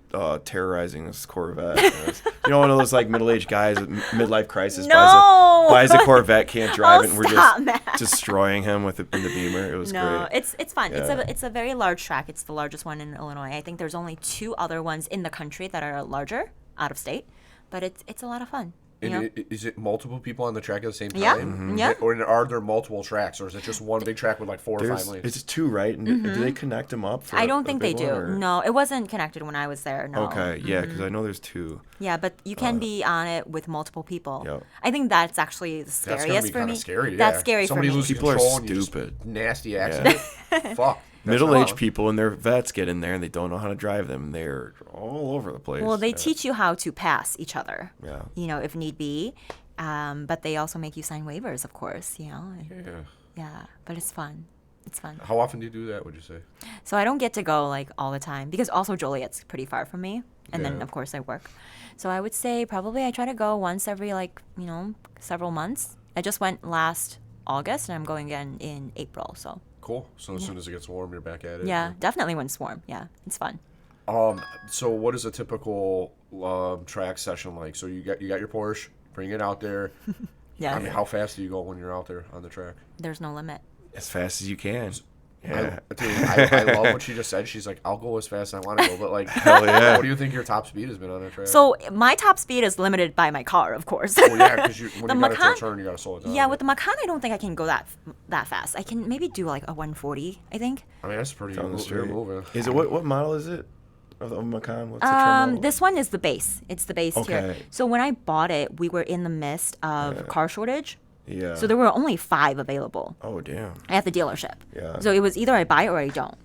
terrorizing this Corvette. It was, one of those like middle-aged guys with midlife crisis No! buys a Corvette, can't drive it, and we're stop, just Matt. destroying him with it in the Beamer. It was No, great. it's fun. Yeah. It's a very large track. It's the largest one in Illinois. I think there's only 2 other ones in the country that are larger, out of state, but it's a lot of fun. You know? And is it multiple people on the track at the same time? Yeah. Mm-hmm. Yeah. Or are there multiple tracks, or is it just one big track with like 4 or 5 lanes? It's 2, right? And do they connect them up? For I don't a think they big do. one, or- No, it wasn't connected when I was there. No. Okay, yeah, because I know there's 2. Yeah, but you can be on it with multiple people. Yep. I think that's actually the That's gonna scariest be for kind me. of scary. That's yeah. scary Somebody for me. loses People are control and you just- stupid. nasty accident. Fuck. That's Middle-aged not- people and their vets get in there and they don't know how to drive them. They're all over the place. Well, they Yeah. teach you how to pass each other. Yeah. If need be. But they also make you sign waivers, of course. Yeah. Yeah, but it's fun. It's fun. How often do you do that, would you say? So I don't get to go like all the time because also Joliet's pretty far from me, and then Yeah. of course I work. So I would say probably I try to go once every several months. I just went last August, and I'm going again in April. So Cool. So as soon as it gets warm, you're back at it. yeah, definitely when it's warm. Yeah, it's fun. So what is a typical track session like? So you got your Porsche, bring it out there. Yeah, I mean, how fast do you go when you're out there on the track? there's no limit. As fast as you can. Yeah. I love what she just said. She's like, I'll go as fast as I want to go, but like, Hell yeah. what do you think your top speed has been on a track? So my top speed is limited by my car, of course. well, yeah, because when The you got it to a Macan- turn, you got to slow it down. Yeah, with the Macan, I don't think I can go that fast. I can maybe do like a 140, I think. I mean, that's pretty Down the street. moving. Is it what model is it? Of the Macan? What's the trim level? This one is the base. It's the base tier. Okay. So when I bought it, we were in the midst of car shortage. Yeah. So there were only 5 available Oh damn. at the dealership. Yeah. So it was either I buy or I don't.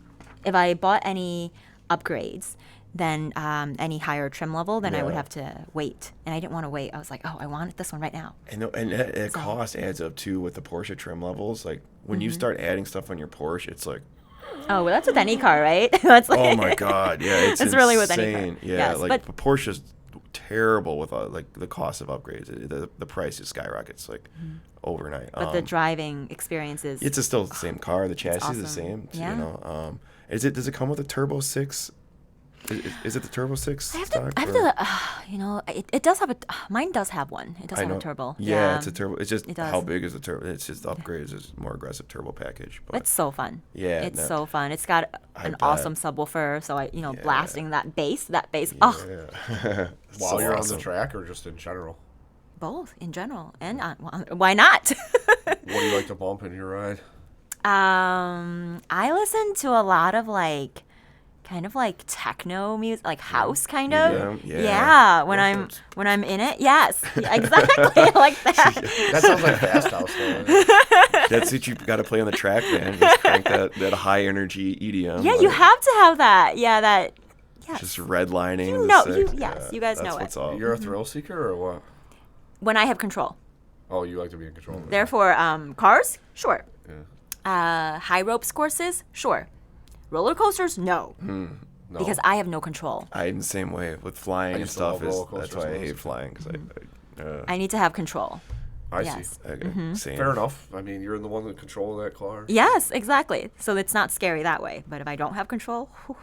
If I bought any upgrades, then any higher trim level, then I would Yeah. have to wait. And I didn't want to wait. I was like, oh, I want this one right now. And it cost adds up too with the Porsche trim levels. Like when you start adding stuff on your Porsche, it's like, Oh, well, that's with any car, right? That's like, oh my god, yeah, it's It's really with any car. insane. Yeah, Yes, like but- Porsche's terrible with like the cost of upgrades. The price just skyrockets like overnight. but the driving experience is. It's still the same car. The chassis is the awesome. same. Yeah. You know, does it come with a turbo 6? Is it the turbo 6 stock? I have or- to, it does have mine does have one. It does I have know. a turbo. Yeah, it's a turbo. It's just it does. how big is the turbo? It's just the upgrades is more aggressive turbo package. But It's so fun. Yeah, It's no. so fun. It's got an bet. awesome subwoofer, so blasting that bass. Oh, yeah. While So you're awesome. on the track or just in general? both in general and why not? What do you like to bump in your ride? I listen to a lot of like kind of like techno music, like house kind of. Yeah. When I'm in it, yes, exactly like that. That sounds like Fast House, though. That's what you got to play on the track, man. Just crank that high energy EDM. Yeah, you have to have that. Yeah, that. Yes. Just redlining. You the know, six. you guys that's know what's it. up. You're a thrill seeker or what? When I have control. Oh, you like to be in control. Therefore, cars, sure. Yeah. High ropes courses, sure. Roller coasters, no. No. Because I have no control. I'm the same way with flying and used to stuff. love roller That's coasters why I when I hate was a flying. Cause I need to have control. I Yes. see. okay, same. Fair enough. I mean, you're the one that control that car. Yes, exactly. So it's not scary that way. But if I don't have control, whew,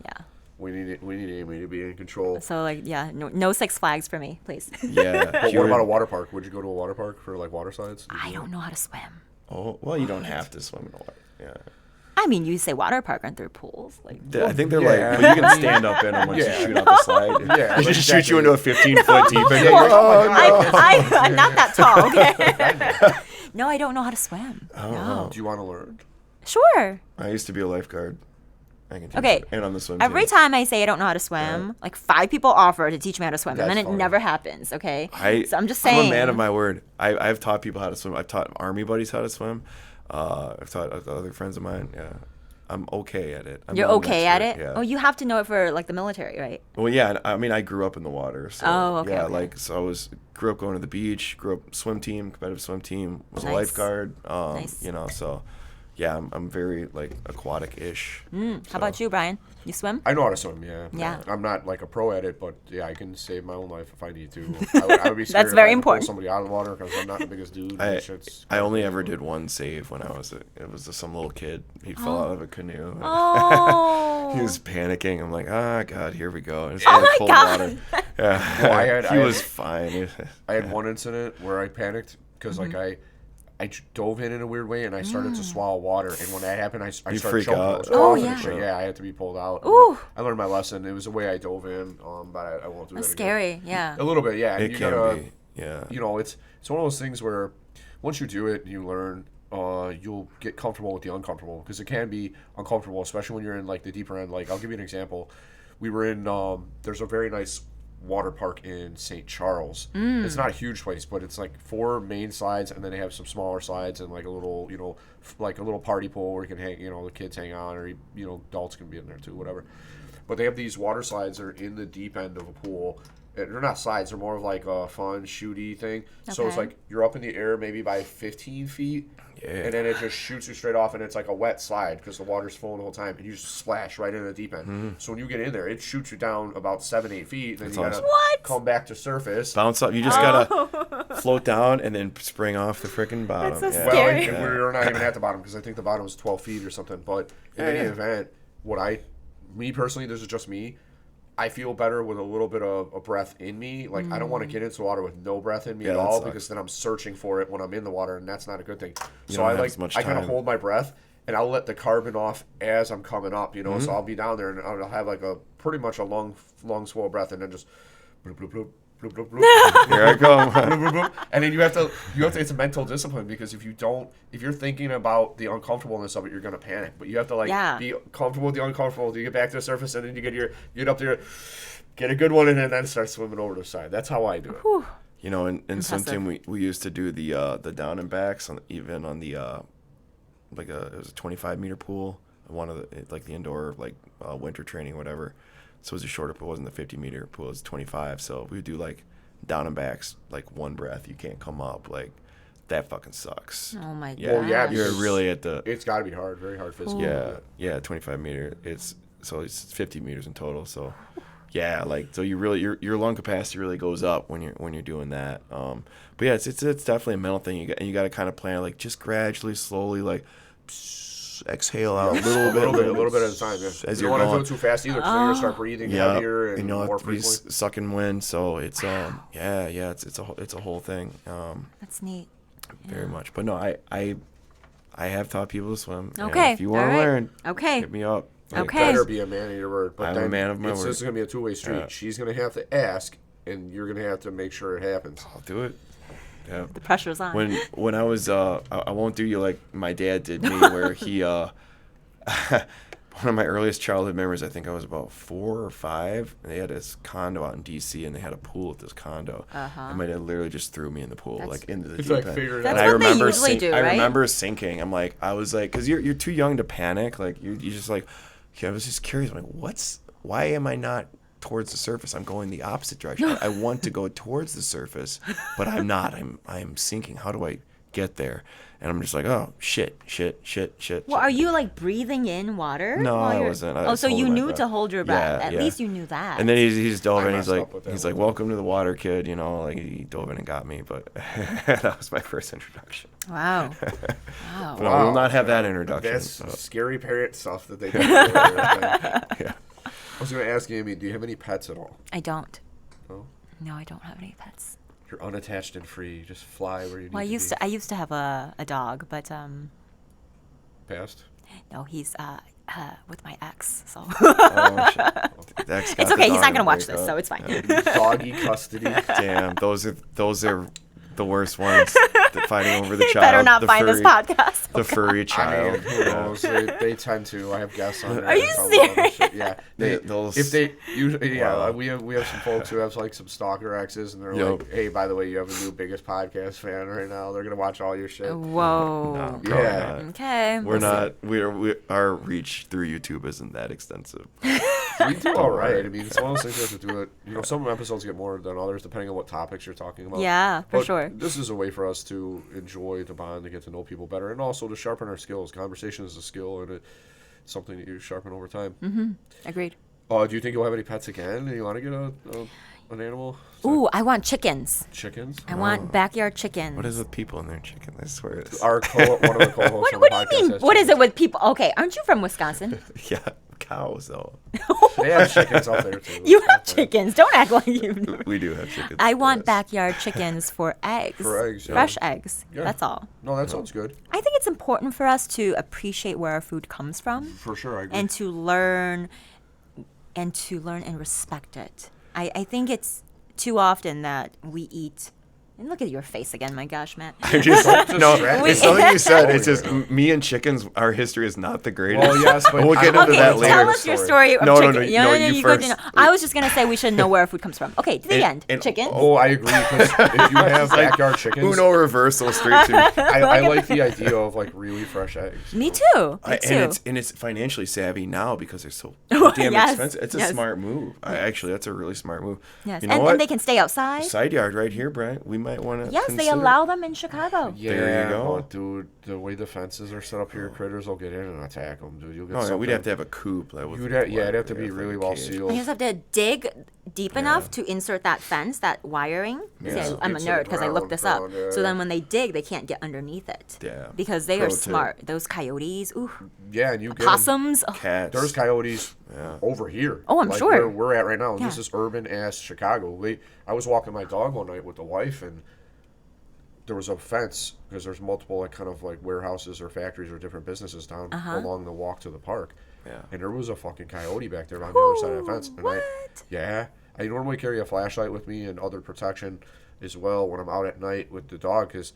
yeah. We need Amy to be in control. So like, yeah, no Six Flags for me, please. Yeah. But what about a water park? Would you go to a water park for like water slides? I don't know how to swim. Oh, well, you don't have to swim in the water. Yeah. I mean, you say water park, aren't there pools? Like, I think they're yeah. like, but you can stand up in them once Yeah. you shoot out the slide. Yeah, They but just shoot you into a 15-foot deep end. Yeah, You're like, oh, no. I'm not that tall. Okay. No, I don't know how to swim. No. Do you want to learn? Sure. I used to be a lifeguard. I can teach Okay. you. And on the swim Every team. time I say I don't know how to swim, like 5 people offer to teach me how to swim, and That's then it funny. never happens. Okay. So I'm just saying. I'm a man of my word. I've taught people how to swim. I've taught army buddies how to swim. I've taught other friends of mine. Yeah. I'm okay at it. I'm You're not an okay at it? expert, Yeah. Oh, you have to know it for like the military, right? Well, yeah. I mean, I grew up in the water. So, Oh, okay, Yeah, okay. so grew up going to the beach. Grew up competitive swim team. Was a Nice. lifeguard. Nice. So, yeah, I'm very like aquatic-ish. How about you, Brian? You swim? I know how to swim. Yeah. Yeah. I'm not like a pro at it, but yeah, I can save my own life if I need to. I would be scared That's if very I had to pull important. somebody out of the water because I'm not the biggest dude. I and shit's- only ever did one save when I was it was some little kid. He fell out of a canoe. Oh. He was panicking. I'm like, God, here we go. It's Oh really my cold God. water. Yeah. Well, I had- he was fine. I had one incident where I panicked because Mm-hmm. like I dove in a weird way and I started to swallow water, and when that happened, I started freak choking. out. I was Oh, coughing yeah. and shit. Yeah, I had to be pulled out. Ooh. I learned my lesson. It was the way I dove in, but I won't do That's that scary. Yeah. again. A little bit, yeah. It You can gotta- be. Yeah. You know, it's one of those things where once you do it, you learn. You'll get comfortable with the uncomfortable because it can be uncomfortable, especially when you're in like the deeper end. Like I'll give you an example. We were in there's a very nice water park in St. Charles. It's not a huge place, but it's like 4 main slides, and then they have some smaller slides and like a little, like a little party pool where you can hang, the kids hang on, or adults can be in there too, whatever. But they have these water slides that are in the deep end of a pool. They're not slides; they're more of like a fun, shooty thing. So it's Okay. like you're up in the air maybe by 15 feet, and then it just shoots you straight off, and it's like a wet slide because the water's flowing the whole time, and you just splash right into the deep end. So when you get in there, it shoots you down about 7-8 feet, and then you gotta awesome. What? come back to surface. Bounce up. You just gotta float down and then spring off the freaking bottom. That's so yeah. Well, scary. and we're not even at the bottom because I think the bottom was 12 feet or something. But in any event, me personally, this is just me. I feel better with a little bit of a breath in me. Like I don't want to get into the water with no breath in me Yeah, at that all sucks. because then I'm searching for it when I'm in the water, and that's not a good thing. So don't I have like as much I kind of time. hold my breath, and I'll let the carbon off as I'm coming up. Mm-hmm. So I'll be down there, and I'll have like a pretty much a long swell breath, and then just bloop, bloop, bloop, bloop, bloop, bloop. Here I go. And then you have to it's a mental discipline because if you're thinking about the uncomfortableness of it, you're gonna panic. But you have to Yeah. be comfortable with the uncomfortable to get back to the surface, and then you get up there, get a good one, and then start swimming over to the side. That's how I do it. In swim Impressive. team we used to do the down and backs even on the it was a 25-meter pool, one of the like the indoor winter training whatever. So it was a shorter pool. It wasn't the 50-meter pool. It was 25. So we would do like down and backs, like one breath. You can't come up. Like that fucking sucks. Oh my Yeah, god. yeah, you're because- really at the It's got to be hard, very hard physically. yeah 25-meter. It's 50 meters in total. So yeah, so you really your lung capacity really goes up when you're doing that. But yeah, it's definitely a mental thing. You got to kind of plan just gradually, slowly, exhale out a little bit at a time. Yeah. as You you're don't want to going. do it too fast either, because then you're gonna start breathing heavier and you'll more have to be frequently. sucking wind. So it's it's a whole thing. That's neat. Very much. But no, I have taught people to swim. and Okay, if you want all to right. learn, Okay. hit me up. Okay. Better be a man of your word. But I'm a then man of my This word. is going to be a two-way street. Yeah. She's going to have to ask, and you're going to have to make sure it happens. I'll do it. Yeah. The pressure's on. When I was I won't do you like my dad did me where he one of my earliest childhood memories, I think I was about 4 or 5, and they had this condo out in D.C., and they had a pool at this condo. And my dad literally just threw me in the pool, like into the deep like end. figured it That's out. And what they usually do, I right? remember sinking. I was like, because you're too young to panic. Like, you just like, I was just curious. I'm like, why am I not towards the surface? I'm going the opposite direction. I want to go towards the surface, but I'm not. I'm sinking. How do I get there? And I'm just like, oh, shit. Well, are you like breathing in water? No, while I you're- wasn't. I Oh, was so you holding my knew breath. to hold your breath. Yeah, At yeah. least you knew that. And then he just dove I in. messed up with that He's one like, time. welcome to the water, kid. You know, like he dove in and got me. But that was my first introduction. Wow. But Wow. no, we will not have that introduction. That's so. scary parent stuff that they do. I Yeah. was going to ask Amy, do you have any pets at all? I don't. No? No, I don't have any pets. You're unattached and free. You just fly where you need Well, to be. I used to have a dog, but Past? no, he's with my ex. So Oh, shit. Dax got it's the okay. He's dog not gonna to watch break this, up. so it's fine. Doggy custody. Damn, those are the worst ones. Fighting over the You child. better not the find this furry- podcast. The furry I child. mean, who knows? They tend to. I have guests on there. Are you that tell me all this serious? shit. Yeah. Those- If they usually, yeah, Wow. we have some folks who have like some stalker exes, and they're Yup. like, "Hey, by the way, you have a new biggest podcast fan right now. They're gonna watch all your shit." Whoa. No, probably Yeah. not. Okay. We're not. Our reach through YouTube isn't that extensive. We do all right. I mean, it's one of those things you have to do it. You know, some episodes get more than others depending on what topics you're talking about. Yeah, for But sure. This is a way for us to enjoy the bond, to get to know people better, and also to sharpen our skills. Conversation is a skill, and it's something that you sharpen over time. Agreed. Do you think you'll have any pets again? Do you want to get an animal? Ooh, I want chickens. Chickens? I want backyard chickens. What is with people and their chicken? I swear it's. One of the co-hosts What, on what the do podcast you mean? has What is it chickens. with people? Okay, aren't you from Wisconsin? Yeah, cows though. They have chickens out there too. You have chickens. Don't act like you've never. We do have chickens. I want yes. backyard chickens for eggs. For eggs, yeah. Fresh eggs. Yeah. That's all. No, that sounds good. I think it's important for us to appreciate where our food comes from For sure, I agree. and to learn and respect it. I think it's too often that we eat. And look at your face again, my gosh, Matt. I just no. distracted. It's something you said. Oh, It's just yeah. me and chickens. Our history is not the greatest. Well, yes, but we'll get I- into Okay, that tell later. tell us your story of No, no, chicken. no, Yeah, no, no, you go to- first. I was just gonna say we should know where our food comes from. Okay, to the end. and- Chicken. Oh, I agree. Because if you have backyard chickens, Uno reversal straight to. I like the idea of like really fresh eggs. Me too. Me too. And it's financially savvy now because they're so Oh, damn yes, expensive. It's a yes. smart move. Actually, that's a really smart move. Yes, You know what? and they can stay outside. Side yard right here, Brent. We might want to. Yes, they allow them in Chicago. Yeah, There you go. but dude, the way the fences are set up here, critters will get in and attack them, dude. You'll get Oh, yeah, something. we'd have to have a coop. That would. Yeah, it'd have to be like really a well cage. sealed. You just have to dig deep enough to insert that fence, that wiring. Yeah. See, I'm a Insert nerd it because I around, looked this up. around, yeah. So then when they dig, they can't get underneath it. Yeah. Because they Pro are tip. smart. Those coyotes, ooh, Yeah, and you get 'em- possums. Oh, Cats. There's coyotes Yeah. over here. Oh, I'm like sure. Where we're at right now. Yeah. This is urban ass Chicago. I was walking my dog one night with the wife, and there was a fence because there's multiple like kind of like warehouses or factories or different businesses down along the walk to the park. Yeah. And there was a fucking coyote back there on the other side of the fence. And what? I normally carry a flashlight with me and other protection as well when I'm out at night with the dog because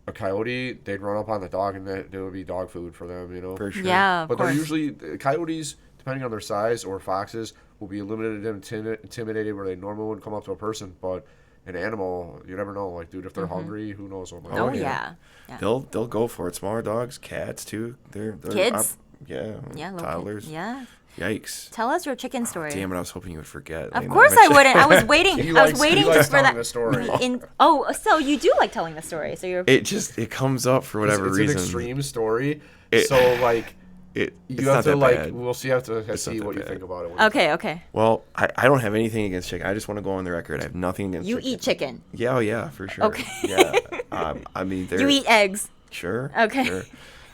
a coyote, they'd run up on the dog and there would be dog food for them, you know. For sure. Yeah, of But course. they're usually coyotes, depending on their size, or foxes will be limited and intimidated where they normally wouldn't come up to a person. But an animal, you never know. Like, dude, if they're hungry, who knows what might Oh, happen. yeah. Yeah. They'll go for it. Smaller dogs, cats too. They're Kids? Yeah. Yeah, little kid- Toddlers. Yeah. Yikes. Tell us your chicken story. Damn it! I was hoping you would forget. Of course I wouldn't. I was waiting. He I was likes- waiting he likes just for telling that. the story. So you do like telling the story. So you're. It comes up for whatever it's reason. an extreme story. It- So, like, It's you not have to, that like, bad. we'll see after not see that what you bad. think about it. Okay. Well, I don't have anything against chicken. I just want to go on the record. I have nothing against You chicken. eat chicken. Yeah, oh yeah, for sure. Okay. Yeah. I mean, they're You eat eggs. Sure. Okay. Sure.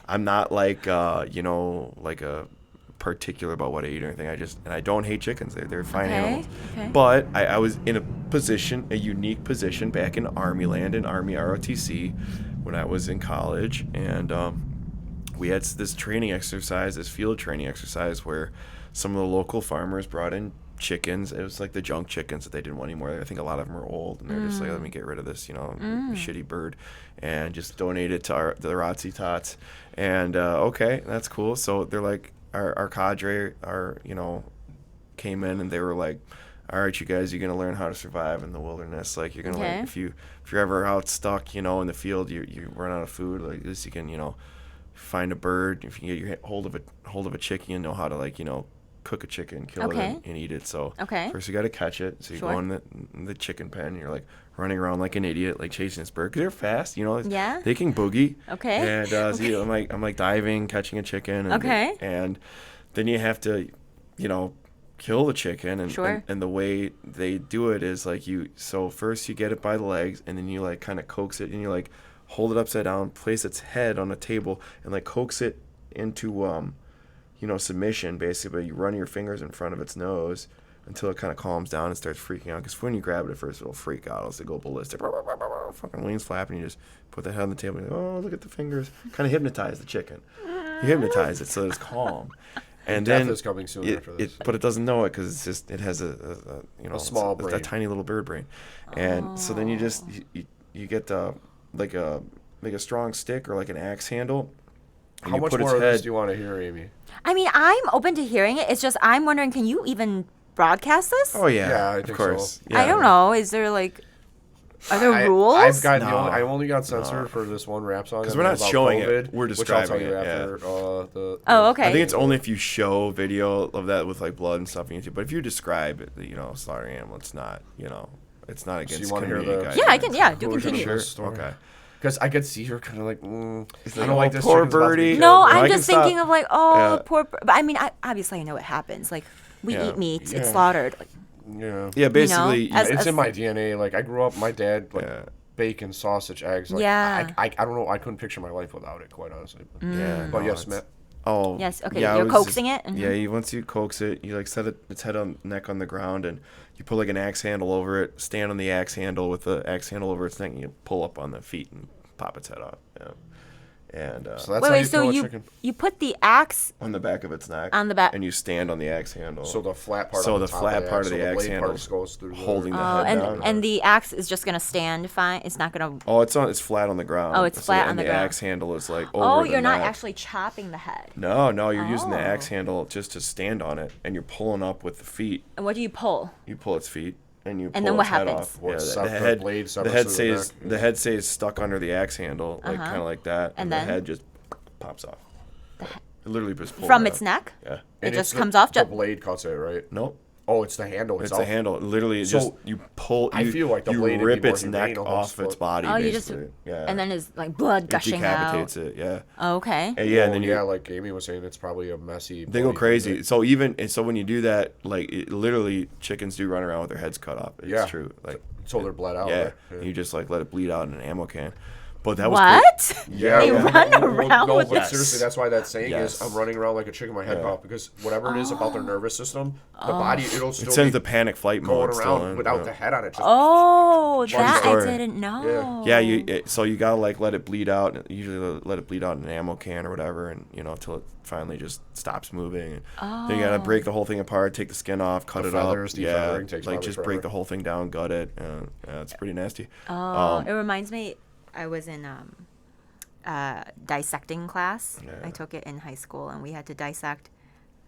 I'm not like like a particular about what I eat or anything. I don't hate chickens. They're fine Okay, animals. okay. But I was in a unique position back in Army land, in Army ROTC, when I was in college, and we had this field training exercise where some of the local farmers brought in chickens. It was like the junk chickens that they didn't want anymore. I think a lot of them are old, and they're just like, let me get rid of this, shitty bird, and just donate it to the ROTC tots. And okay, that's cool. So they're like, our cadre, came in and they were like, all right, you guys, you're gonna learn how to survive in the wilderness. Like you're gonna learn if you're ever out stuck, in the field, you run out of food. Like this, you can find a bird. If you can get your hold of a chicken, you know how to cook a chicken, kill it, and eat it. So first you got to catch it. So you go in the chicken pen, and you're like running around like an idiot, like chasing this bird. 'Cause they're fast, they can boogie. And so, I'm like diving, catching a chicken. And and then you have to, kill the chicken, and the way they do it is like so first you get it by the legs, and then you like kind of coax it, and you like hold it upside down, place its head on a table, and like coax it into submission. Basically, you run your fingers in front of its nose until it kind of calms down and starts freaking out, because when you grab it at first it'll freak out, it'll go ballistic, fucking wings flapping, you just put the head on the table and oh, look at the fingers, kind of hypnotize the chicken. You hypnotize it so that it's calm. And death then is coming soon after this. But it doesn't know it because it has a small brain, a tiny little bird brain, and so then you just you get like a strong stick or like an axe handle. And how much more of this do you want to hear, Amy? I mean, I'm open to hearing it. It's just I'm wondering, can you even broadcast this? Oh yeah, I think of course. So. Yeah. I don't know. Is there are there rules? I only got censored for this one rap song. Because we're not showing COVID, it. We're describing it. After, okay. I think it's only if you show video of that with like blood and stuff on YouTube. But if you describe it, slaughtering an animal, it's not. It's not against. So you want to hear the? Yeah, I can. Yeah, do continue. Sure. Okay. Because I could see her kind of like, I don't like this poor birdie. No, I'm just thinking of poor. But I mean, obviously I know what happens. Like we eat meat, it's slaughtered. Like, yeah, basically, it's in my DNA. Like I grew up, my dad bacon, sausage, eggs. Like, I don't know. I couldn't picture my life without it, quite honestly. But yes, Matt. Oh. Yes. Okay. You're coaxing it. Mm-hmm. Yeah. Once you coax it, you like set its head on neck on the ground, and you put like an axe handle over it. Stand on the axe handle with the axe handle over its neck, and you pull up on the feet and pop its head off. Yeah. And so that's you put the axe on the back of its neck, and you stand on the axe handle. So the flat part. So the flat part of the axe handle goes through holding the head down. And the axe is just gonna stand fine. It's not gonna. Oh, it's flat on the ground. Oh, it's flat on the ground. And the axe handle is like over. Oh, you're not actually chopping the head. No, you're using the axe handle just to stand on it, and you're pulling up with the feet. And what do you pull? You pull its feet. And pull then what its head happens? off. The head stays stuck under the axe handle, like kind of like that, and the head just pops off. It literally just pulls from its neck. Yeah, it just comes off. The blade cuts it, right? Nope. Oh, it's the handle itself. It's the handle. Literally, you pull. I feel like the blade rip its neck off its body. Oh, basically. And then it's like blood gushing out. It decapitates it. Yeah. Oh, okay. And and then like Amy was saying, it's probably a messy. They go crazy. So when you do that, like literally, chickens do run around with their heads cut off. It's true. Like so they're bled out. Yeah. Right? You just like let it bleed out in an ammo can. But that was what? Yeah, they run around with but seriously, that's why that saying is I'm running around like a chicken with my head cut off, because whatever it is about their nervous system, the body it'll still it sends the panic flight mode going around without the head on it. That I didn't know. Yeah, so you gotta like let it bleed out. Usually let it bleed out in an ammo can or whatever, and until it finally just stops moving. Then you gotta break the whole thing apart, take the skin off, cut it up. Like just break the whole thing down, gut it. It's pretty nasty. It reminds me. I was in dissecting class. I took it in high school, and we had to dissect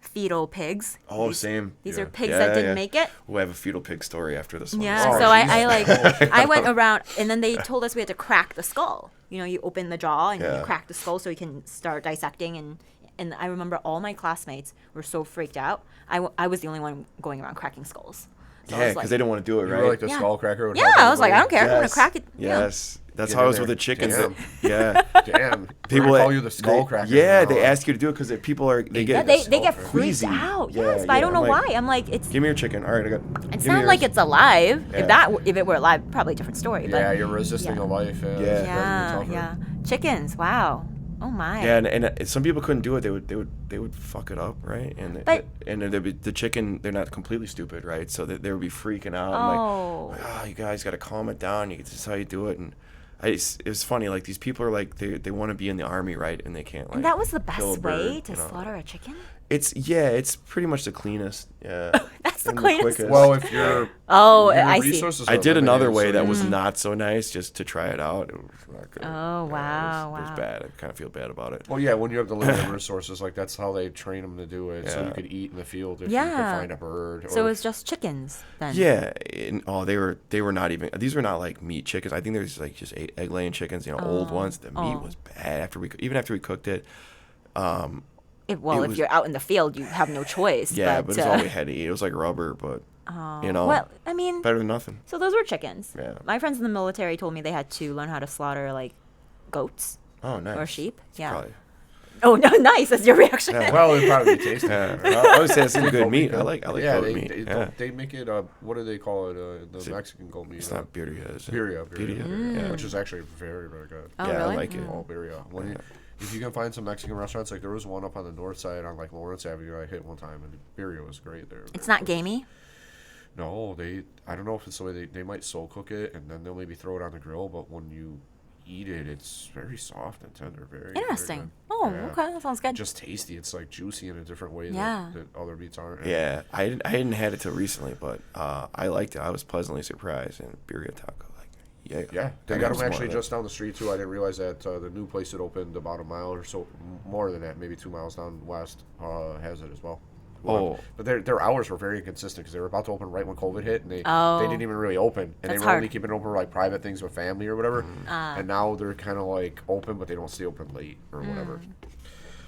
fetal pigs. Same. These are pigs that didn't make it. We have a fetal pig story after this one. Yeah, so I went around, and then they told us we had to crack the skull. You open the jaw, and you crack the skull so you can start dissecting. And I remember all my classmates were so freaked out. I was the only one going around cracking skulls. So because they didn't want to do it, right? You were like the skull cracker. Yeah, I was like, I don't care. I'm going to crack it. Yes. That's how I was with the chickens. Damn. People call you the skull cracker. Yeah, they ask you to do it because people are they get freaked out. Yes, but I don't know why. I'm like, it's. Give me your chicken. All right, I got. It's not like it's alive. If it were alive, probably a different story. But yeah, you're resisting a life. Yeah. Chickens. Wow. Oh my. Yeah, and some people couldn't do it. They would fuck it up, right? And the chicken, they're not completely stupid, right? So they would be freaking out. Oh. I'm like, you guys got to calm it down. This is how you do it. And it was funny. Like these people are like they want to be in the army, right? And they can't. Like, and that was the best way to slaughter a chicken. It's pretty much the cleanest. Yeah. That's What's the and the cleanest? quickest. Well, if you're Oh, your I see. resources I are did another limited, way so that you- was not so nice just to try it out. It was not good. Oh, wow, It was wow. bad. I kind of feel bad about it. Well, yeah, when you have the limited resources, like that's how they train them to do it, so Yeah. you could eat in the field if you Yeah. could find a bird. So or it's just chickens then. Yeah, and, they were not even. These were not like meat chickens. I think there's like just egg laying chickens. Old ones. The meat was bad after we cooked it. Well, it if was- you're out in the field, you have no choice. Yeah, but it's all uh, we had to eat. It was like rubber, but well, I mean, better than nothing. so those were chickens. Yeah. My friends in the military told me they had to learn how to slaughter like goats Oh, nice. or sheep. Yeah. Probably. Oh no, nice. That's your reaction. Yeah. well, it'd probably be tasty. Yeah, I would say it's some good meat. I Goat like yeah, goat they, meat. They, Yeah. they make it. What do they call it? The Mexican goat meat. It's not birria, is it? birria, Yeah. which is actually very, very good. Oh, Yeah, I really? like it. Oh, birria. If you can find some Mexican restaurants, like there was one up on the north side on like Lawrence Avenue I hit one time, and birria was great there. It's not gamey. No, I don't know if it's the way they might slow cook it, and then they'll maybe throw it on the grill, but when you eat it, it's very soft and tender. Very Interesting. Very Oh, good. okay. That sounds good. Just tasty. It's like juicy in a different way Yeah. that other meats aren't. Yeah, I hadn't had it till recently, but I liked it. I was pleasantly surprised. And birria taco, like, yeah. Yeah, they I got was them more actually of it. just down the street too. I didn't realize that the new place that opened about a mile or so, more than that, maybe 2 miles down west, has it as well. Oh. But their hours were very inconsistent because they were about to open right when COVID hit, and they Oh. didn't even really open, and That's they were hard. only keeping it open for like private things with family or whatever. Mm-hmm. And now they're kind of like open, but they don't stay open late or whatever.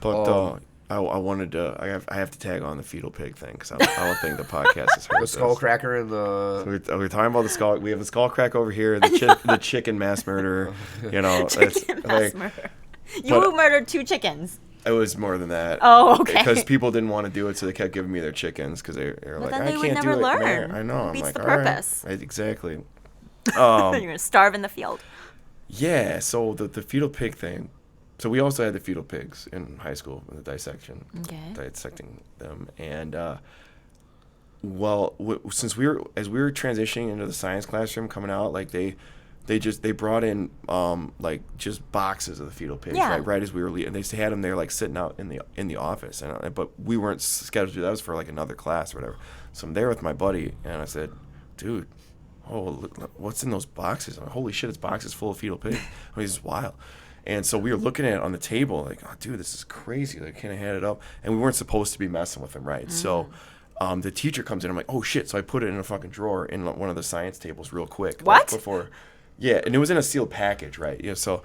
But I wanted to. I have to tag on the fetal pig thing because I don't think the podcast has heard The this. skull cracker and the We're talking about the skull. We have the skull crack over here. The chicken mass murder. It's Chicken mass like, murder. You but- murdered 2 chickens. it was more than that. Oh, okay. Because people didn't want to do it, so they kept giving me their chickens because they were like, then I they would can't never do it. learn. Man. I know. I'm Defeats like, the all right. purpose. Right, exactly. You're gonna starve in the field. Yeah, so the fetal pig thing. So we also had the fetal pigs in high school, in the dissection, Okay. dissecting them. And, since as we were transitioning into the science classroom coming out, like they brought in like just boxes of the fetal pigs, Yeah. right as we were leaving. And they had them there like sitting out in the office, but we weren't scheduled to do that. That was for like another class or whatever. So I'm there with my buddy, and I said, dude, look, what's in those boxes? I'm like, holy shit, it's boxes full of fetal pigs. I mean, this is wild. And so we were looking at it on the table, like, oh, dude, this is crazy. Like, can't I hand it up? And we weren't supposed to be messing with them, right? So the teacher comes in. I'm like, oh, shit. So I put it in a fucking drawer in one of the science tables real quick. What? Before, yeah, and it was in a sealed package, right? Yeah, so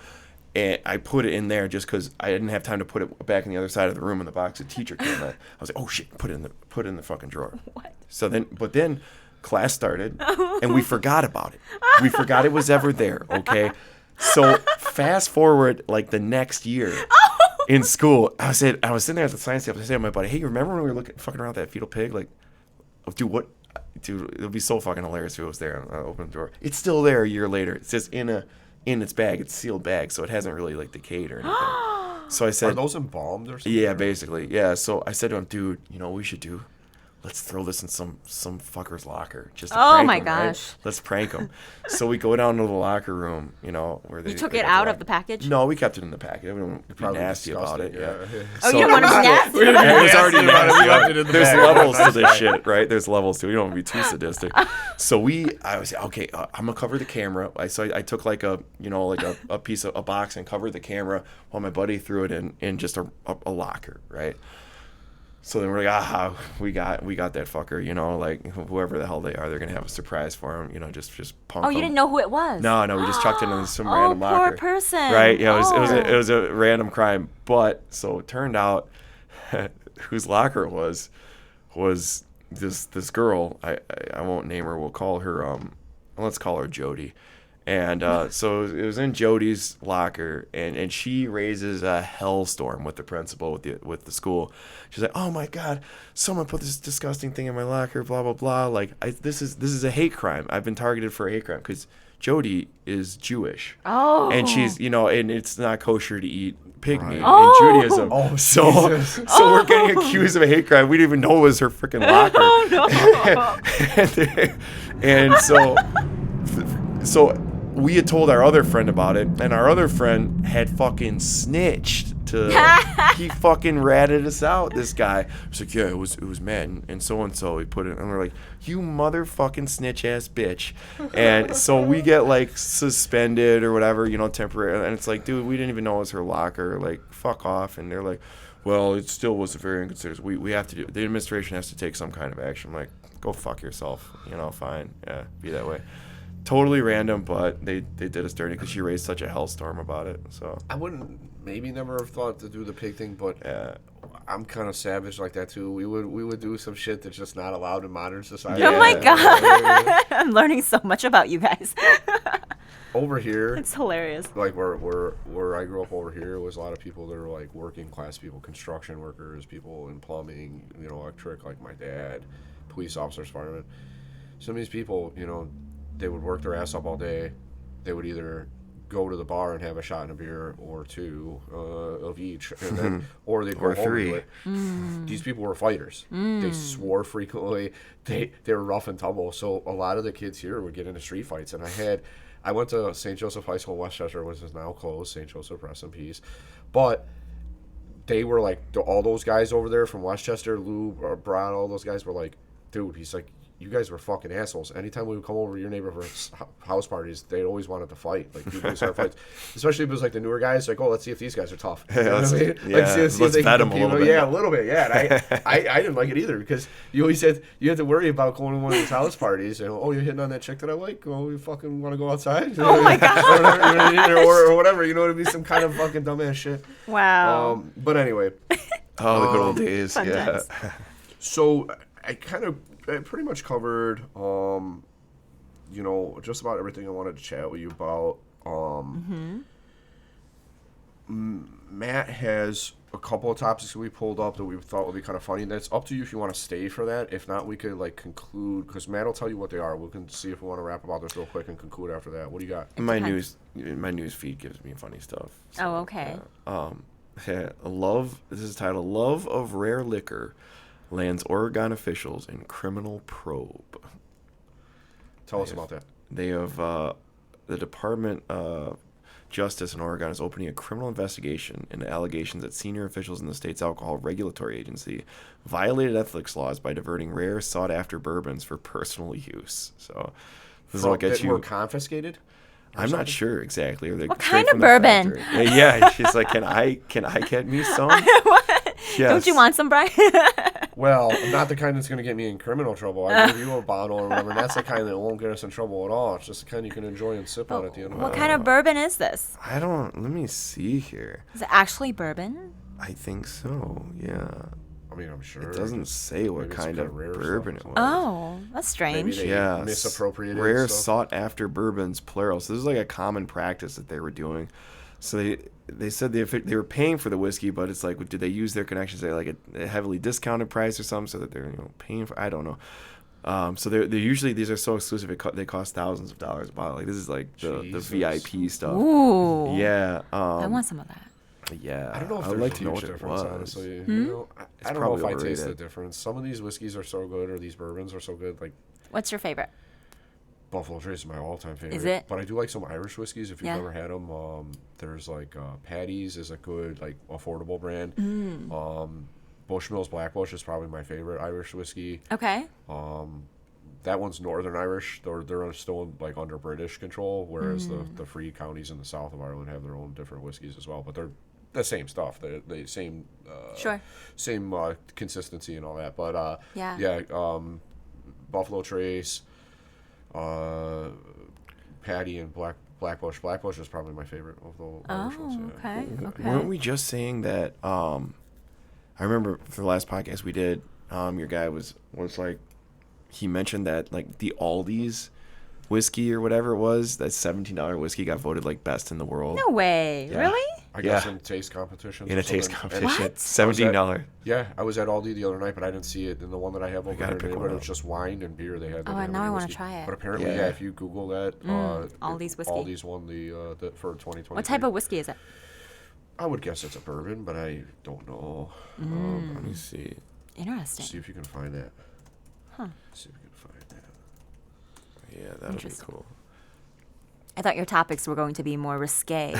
and I put it in there just because I didn't have time to put it back in the other side of the room in the box. The teacher came in. I was like, oh, shit, put it in the fucking drawer. What? So then class started, and we forgot about it. We forgot it was ever there, okay? So fast forward like the next year in school, I was sitting there at the science table. I said to my buddy, hey, remember when we were fucking around with that fetal pig? Like, dude, what? Dude, it would be so fucking hilarious if it was there. I opened the door. It's still there a year later. It's just in its bag. It's sealed bag, so it hasn't really like decayed or anything. So I Are said, those embalmed or something? yeah, basically, yeah. So I said to him, dude, you know what we should do? Let's throw this in some fucker's locker. Just to Oh prank my him, right? gosh. Let's prank him. So we go down to the locker room, where they You took they it got out of the package? No, we kept it in the package. We don't be Probably nasty about it. disgusting, Yeah. Oh, So- you don't want to be nasty. Yeah, there's already Nasty about it. We left it in the there's bag. levels to this shit, right? There's levels to it. You don't want to be too sadistic. So I was okay. I'm gonna cover the camera. I took like a piece of a box and covered the camera while my buddy threw it in just a locker, right? So then we're like, we got that fucker, like whoever the hell they are, they're gonna have a surprise for him, just punk Oh, you him. didn't know who it was? No, we just chucked it in some Oh, random poor locker. person. Right? Yeah, it Oh. was a random crime. But so it turned out whose locker it was this girl. I won't name her. We'll call her let's call her Jody. And so it was in Jody's locker, and she raises a hellstorm with the principal, with the school. She's like, "Oh my God, someone put this disgusting thing in my locker, blah blah blah. Like this is a hate crime. I've been targeted for a hate crime because Jody is Jewish, Oh. and she's and it's not kosher to eat pig meat Oh. in Judaism. Oh, so Jesus. so we're getting accused of a hate crime. We didn't even know it was her freaking locker. Oh, no. and so we had told our other friend about it, and our other friend had fucking snitched he fucking ratted us out. This guy was like, yeah, it was Matt and so he put it, and we're like, you motherfucking snitch ass bitch. And so we get like suspended or whatever, temporarily. And it's like, dude, we didn't even know it was her locker. Like, fuck off. And they're like, well, it still was very inconsiderate. We have to do, the administration has to take some kind of action. I'm like, go fuck yourself. Fine. Yeah, be that way. Totally random, but they did us dirty because she raised such a hellstorm about it. So I wouldn't maybe never have thought to do the pig thing, but I'm kind of savage like that too. We would do some shit that's just not allowed in modern society. Oh my god, I'm learning so much about you guys. Over here, it's hilarious. Like where I grew up over here was a lot of people that were like working class people, construction workers, people in plumbing, electric, like my dad, police officers, firemen. Some of these people, they would work their ass up all day. They would either go to the bar and have a shot and a beer or two of each, and then, or they'd go home three. and do it. These people were fighters. They swore frequently. They were rough and tumble. So a lot of the kids here would get into street fights. And I went to St. Joseph High School in Westchester, which is now closed. St. Joseph, rest in peace. But they were like, all those guys over there from Westchester, Lou, Brown, all those guys were like, dude, he's like, you guys were fucking assholes. Anytime we would come over to your neighborhood's house parties, they always wanted to fight. Like, people would start fights. Especially if it was like the newer guys, like, oh, let's see if these guys are tough. You know what I mean? Let's vet them a little bit. Yeah, a little bit, yeah. And I didn't like it either because you always said you had to worry about going to one of these house parties and, oh, you're hitting on that chick that I like? Oh, you fucking want to go outside? Oh my God. or whatever, it'd be some kind of fucking dumbass shit. Wow. But anyway. Oh, the good old days. Fun Yeah. times. So I pretty much covered, just about everything I wanted to chat with you about. Matt has a couple of topics that we pulled up that we thought would be kind of funny. That's up to you if you want to stay for that. If not, we could conclude because Matt will tell you what they are. We can see if we want to wrap about this real quick and conclude after that. What do you got? my news feed gives me funny stuff. So, Oh, okay. This is titled "Love of Rare Liquor Lands Oregon Officials in Criminal Probe." Tell us about that. They have the Department of Justice in Oregon is opening a criminal investigation into allegations that senior officials in the state's alcohol regulatory agency violated ethics laws by diverting rare, sought-after bourbons for personal use. So this is what gets you. Were confiscated? I'm not sure exactly. What kind of bourbon? Yeah, she's like, can I get me some? What? Yes. Don't you want some, Brian? Well, not the kind that's going to get me in criminal trouble. I give you a bottle or whatever, and that's the kind that won't get us in trouble at all. It's just the kind you can enjoy and sip on at the end of the What night. kind of bourbon is this? Let me see here. Is it actually bourbon? I think so, yeah. I mean, I'm sure. It doesn't say what maybe it's kind of rare bourbon stuff. it was. Oh, that's strange. Maybe they misappropriated Rare stuff. sought-after bourbons, plural. So this is like a common practice that they were doing. So they said they were paying for the whiskey, but it's like, did they use their connections at like a heavily discounted price or something, so that they're paying for? I don't know. So they're usually, these are so exclusive they cost thousands of dollars a bottle. Like, this is like the VIP stuff. Ooh. Yeah. I want some of that. Yeah. I don't know if I'd there's like a to know huge what it difference, was. honestly. I don't know probably if I taste the overrated. difference. Some of these whiskeys are so good, or these bourbons are so good. Like What's your favorite? Buffalo Trace is my all-time favorite. Is it? But I do like some Irish whiskeys. If you've Yeah. never had them, there's Paddy's is a good affordable brand. Bushmills Black Bush is probably my favorite Irish whiskey. Okay. That one's Northern Irish. They're still under British control, whereas the free counties in the south of Ireland have their own different whiskeys as well. But they're the same stuff. They're the same. Sure. Same consistency and all that. But Yeah. Buffalo Trace, Paddy, and Black Bush. Black Bush is probably my favorite of the Irish ones. Yeah. Okay. Weren't we just saying that? I remember for the last podcast we did, your guy was like, he mentioned that the Aldi's whiskey or whatever it was, that $17 whiskey got voted best in the world. No way. Yeah. Really? I guess in taste competitions. In or a taste something. competition, What? $17. Yeah, I was at Aldi the other night, but I didn't see it. And the one that I have over gotta here, pick it one was up. just wine and beer. They had. Oh, they now I want wanna try it. But apparently, Yeah. if you Google that, Aldi's whiskey. Aldi's won the for 2020. What type of whiskey is it? I would guess it's a bourbon, but I don't know. Let me see. Interesting. See if you can find that. Huh. See if you can find that. Yeah, that'll be Interesting. cool. I thought your topics were going to be more risque,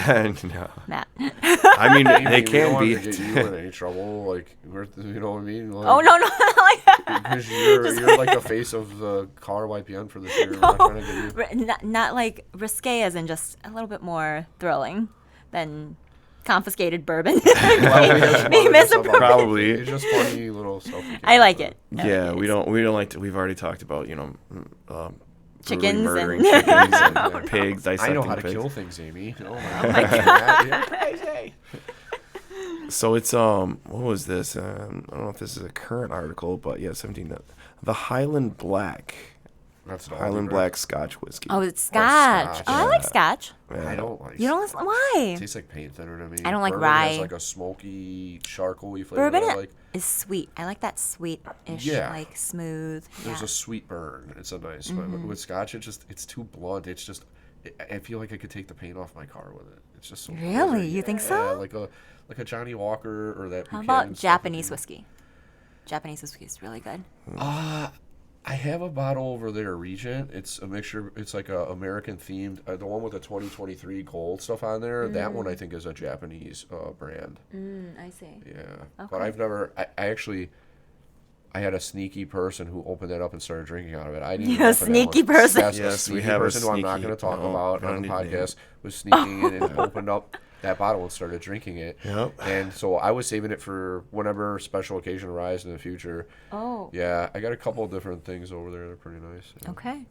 No. Matt. I mean, Amy, they we don't can want be. to get you in any trouble, like you know what I mean? Like, Oh, no. because you're like the face of the car YPN for this year. We're not trying to get you. Not like risque as in just a little bit more thrilling than confiscated bourbon. Well, we have some Maybe other miss stuff a on it. Probably. It's just funny little stuff. we I can- like it. Yeah, we don't like to. We've already talked about brutally Chickens murdering and- chickens and pigs, I dissecting know how to pigs. kill things, Amy. Oh my god, you're crazy. So it's what was this? I don't know if this is a current article, but yeah, 17. The Highland Black, That's an oldie, Highland right? Black Scotch whiskey. Oh, it's scotch. Scotch, Oh, I like yeah. scotch. Yeah. I don't like. You don't why? It tastes like paint thinner to me. I don't like Bourbon rye. Has like a smoky, charcoaly flavor. Bourbon that I like. is sweet. I like that sweet-ish, Yeah. like smooth. There's Yeah. a sweet burn. It's a nice. But with Scotch, it's too blunt. It's just. I feel like I could take the paint off my car with it. It's just so. Really? crazy. You think so? Like a Johnny Walker or that. How Buchanan about stuff Japanese would be- whiskey? Japanese whiskey is really good. I have a bottle over there, Regent. It's a mixture. It's like a American themed. The one with the 2023 gold stuff on there. That one I think is a Japanese brand. I see. Yeah, Okay. but I've never. I actually. I had a sneaky person who opened that up and started drinking out of it. I didn't. You're a open that sneaky one. person. Yes, Yes, a we sneaky have a person who I'm not sneaky- going to talk no, about we on don't the need to name podcast was sneaking in and opened up that bottle and started drinking it. Yep. And so I was saving it for whenever special occasion arises in the future. Oh. Yeah, I got a couple of different things over there. They're pretty nice. Yeah. Okay.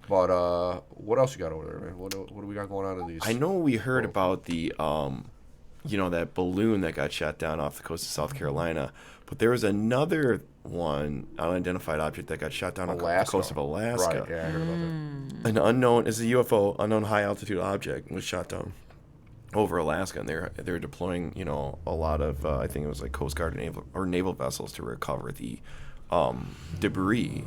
But what else you got over there, man? What do we got going on in these? I know we heard about the that balloon that got shot down off the coast of South Carolina, but there was another one, unidentified object that got shot down on the coast of Alaska. Right, yeah, I heard about that. An unknown is a UFO, unknown high altitude object was shot down over Alaska, and they're deploying a lot of I think it was like Coast Guard or naval vessels to recover the debris,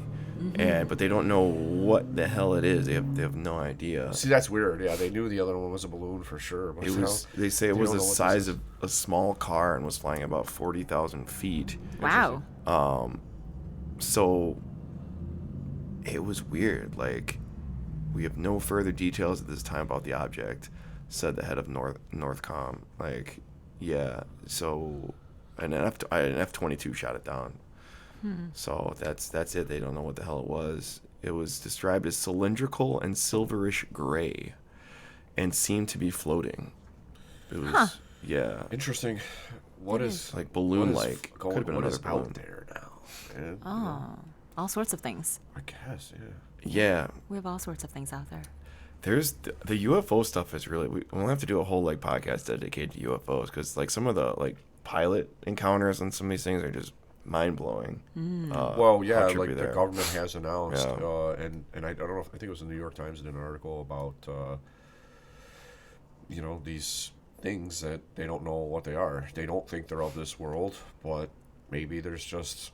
but they don't know what the hell it is. They have no idea. See, that's weird. Yeah, they knew the other one was a balloon for sure. But It was. They say it they was don't the know what size this of a small car and was flying about 40,000 feet. Wow. So it was weird. Like, we have no further details at this time about the object, said the head of Northcom. Like, yeah. So an F-22 shot it down. So that's it. They don't know what the hell it was. It was described as cylindrical and silverish gray, and seemed to be floating. It was yeah, Interesting. What is like balloon-like. Going, Could have been what another is balloon. out there now? Man? Oh, all sorts of things. I guess, yeah. Yeah, We have all sorts of things out there. there's the UFO stuff is really. We'll have to do a whole like podcast dedicated to UFOs, because like some of the like pilot encounters on some of these things are just mind blowing. Well, yeah, how like trippy the they are. government has announced, Yeah. and I don't know. I think it was the New York Times did an article about, these things that they don't know what they are. They don't think they're of this world, but maybe there's just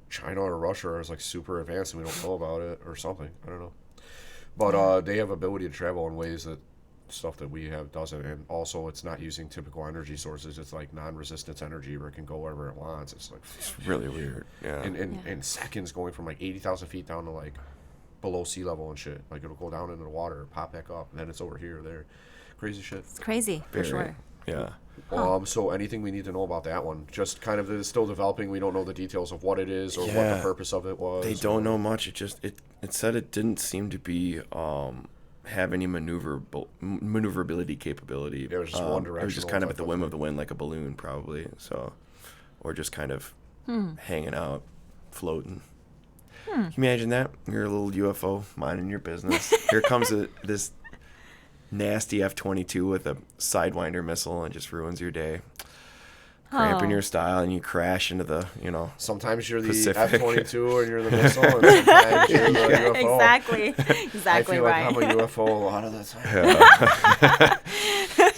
China or Russia is like super advanced and we don't know about it or something. I don't know. But they have ability to travel in ways that stuff that we have doesn't, and also it's not using typical energy sources. It's like non-resistance energy where it can go wherever it wants. It's like It's really weird. Yeah. in seconds going from like 80,000 feet down to like below sea level and shit. Like it'll go down into the water, pop back up, and then it's over here or there. Crazy shit. It's crazy, for Very. sure. Yeah. So anything we need to know about that one? Just kind of it's still developing. We don't know the details of what it is or what Yeah. the purpose of it was. They don't know much. It said it didn't seem to be have any maneuverability capability. Yeah, it was just one It was just directional kind of type at the of whim thing. of the wind, like a balloon, probably. So, or just kind of hanging out, floating. Can you imagine that? You're a little UFO minding your business. Here comes this nasty F-22 with a Sidewinder missile and just ruins your day. Cramping Oh. your style, and you crash into the, Sometimes you're the Pacific. F-22 and you're the missile, and sometimes you're the UFO. Exactly. I Exactly feel right. like I'm a UFO a lot of the time.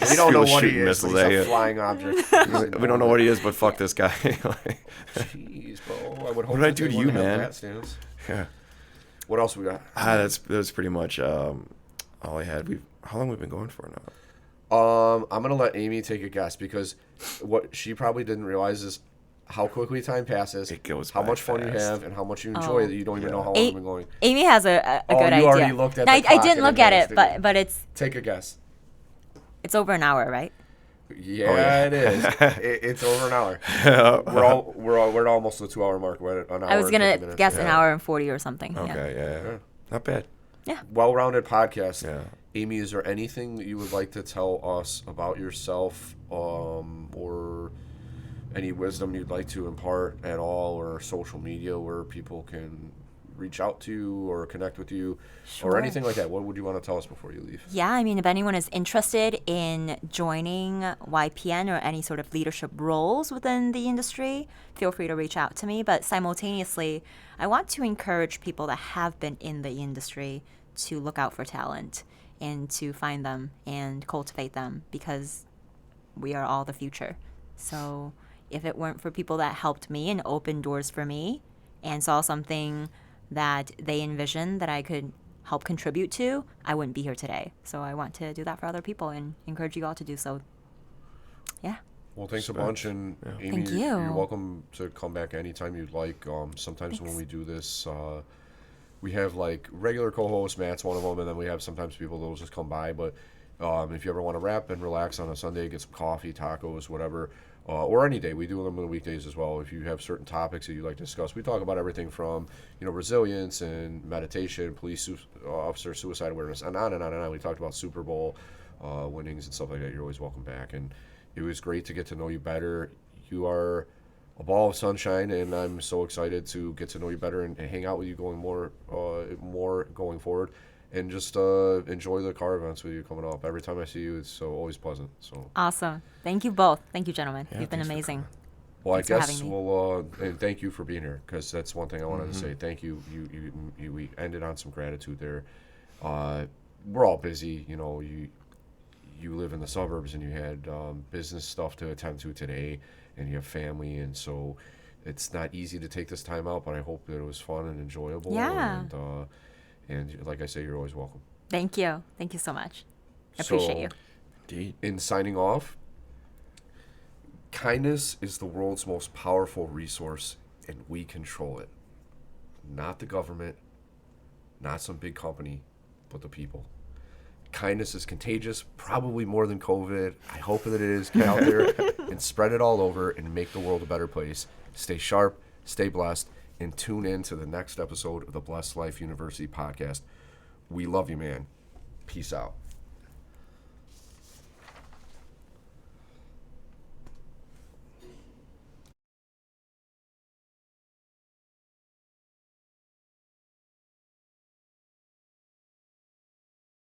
We don't know People what he shooting is. But missiles he's at a you. flying object. We don't know what he is, but fuck this guy. Like, Jeez, bro. I would hope did I that do they to you, wouldn't have man? that stance. yeah. What else we got? That's pretty much all I had. How long we've been going for now? I'm gonna let Amy take a guess because what she probably didn't realize is how quickly time passes, It goes how by much fun you fast. have, and how much you enjoy that you don't even know how long A- it's been going. Amy has a Oh, good you idea. already looked at No, the I clock didn't in look at advance, it, didn't you? but it's Take a guess. over an hour, right? Yeah, it is. It's over an hour. We're at almost the 2 hour mark. We're at an hour. I was and gonna 50 minutes. guess an Yeah. hour and 40 or something. Yeah. Okay, yeah. Not bad. Well-rounded podcast. Yeah. Amy, is there anything that you would like to tell us about yourself, or any wisdom you'd like to impart at all, or social media where people can reach out to you or connect with you, or Sure. anything like that? What would you want to tell us before you leave? Yeah, I mean, if anyone is interested in joining YPN or any sort of leadership roles within the industry, feel free to reach out to me. But simultaneously, I want to encourage people that have been in the industry to look out for talent and to find them and cultivate them, because we are all the future. So if it weren't for people that helped me and opened doors for me and saw something that they envisioned that I could help contribute to, I wouldn't be here today. So I want to do that for other people and encourage you all to do so. Yeah. Well, thanks a bunch, and Amy, Thank you. you're welcome to come back anytime you'd like. Sometimes when we do this, we have like regular co-hosts. Matt's one of them, and then we have sometimes people that'll just come by. But if you ever want to wrap and relax on a Sunday, get some coffee, tacos, whatever, or any day, we do them on the weekdays as well. If you have certain topics that you'd like to discuss, we talk about everything from resilience and meditation, police officer suicide awareness, and on and on and on. We talked about Super Bowl winnings and stuff like that. You're always welcome back, and it was great to get to know you better. You are a ball of sunshine, and I'm so excited to get to know you better and hang out with you going more going forward, and just enjoy the car events with you coming up. Every time I see you, it's always pleasant. So Awesome. Thank you both. Thank you, gentlemen. You've been thanks for amazing. well, Thanks for I guess having me. we'll and thank you for being here, because that's one thing I wanted to say. Thank you. You we ended on some gratitude there. We're all busy, you live in the suburbs and you had business stuff to attend to today, and you have family, and so it's not easy to take this time out, but I hope that it was fun and enjoyable. Yeah. And like I say, you're always welcome. Thank you. Thank you so much. I appreciate you. Indeed. In signing off, kindness is the world's most powerful resource, and we control it. Not the government, not some big company, but the people. Kindness is contagious, probably more than COVID. I hope that it is. Get out there and spread it all over and make the world a better place. Stay sharp, stay blessed, and tune in to the next episode of the Blessed Life University podcast. We love you, man. Peace out.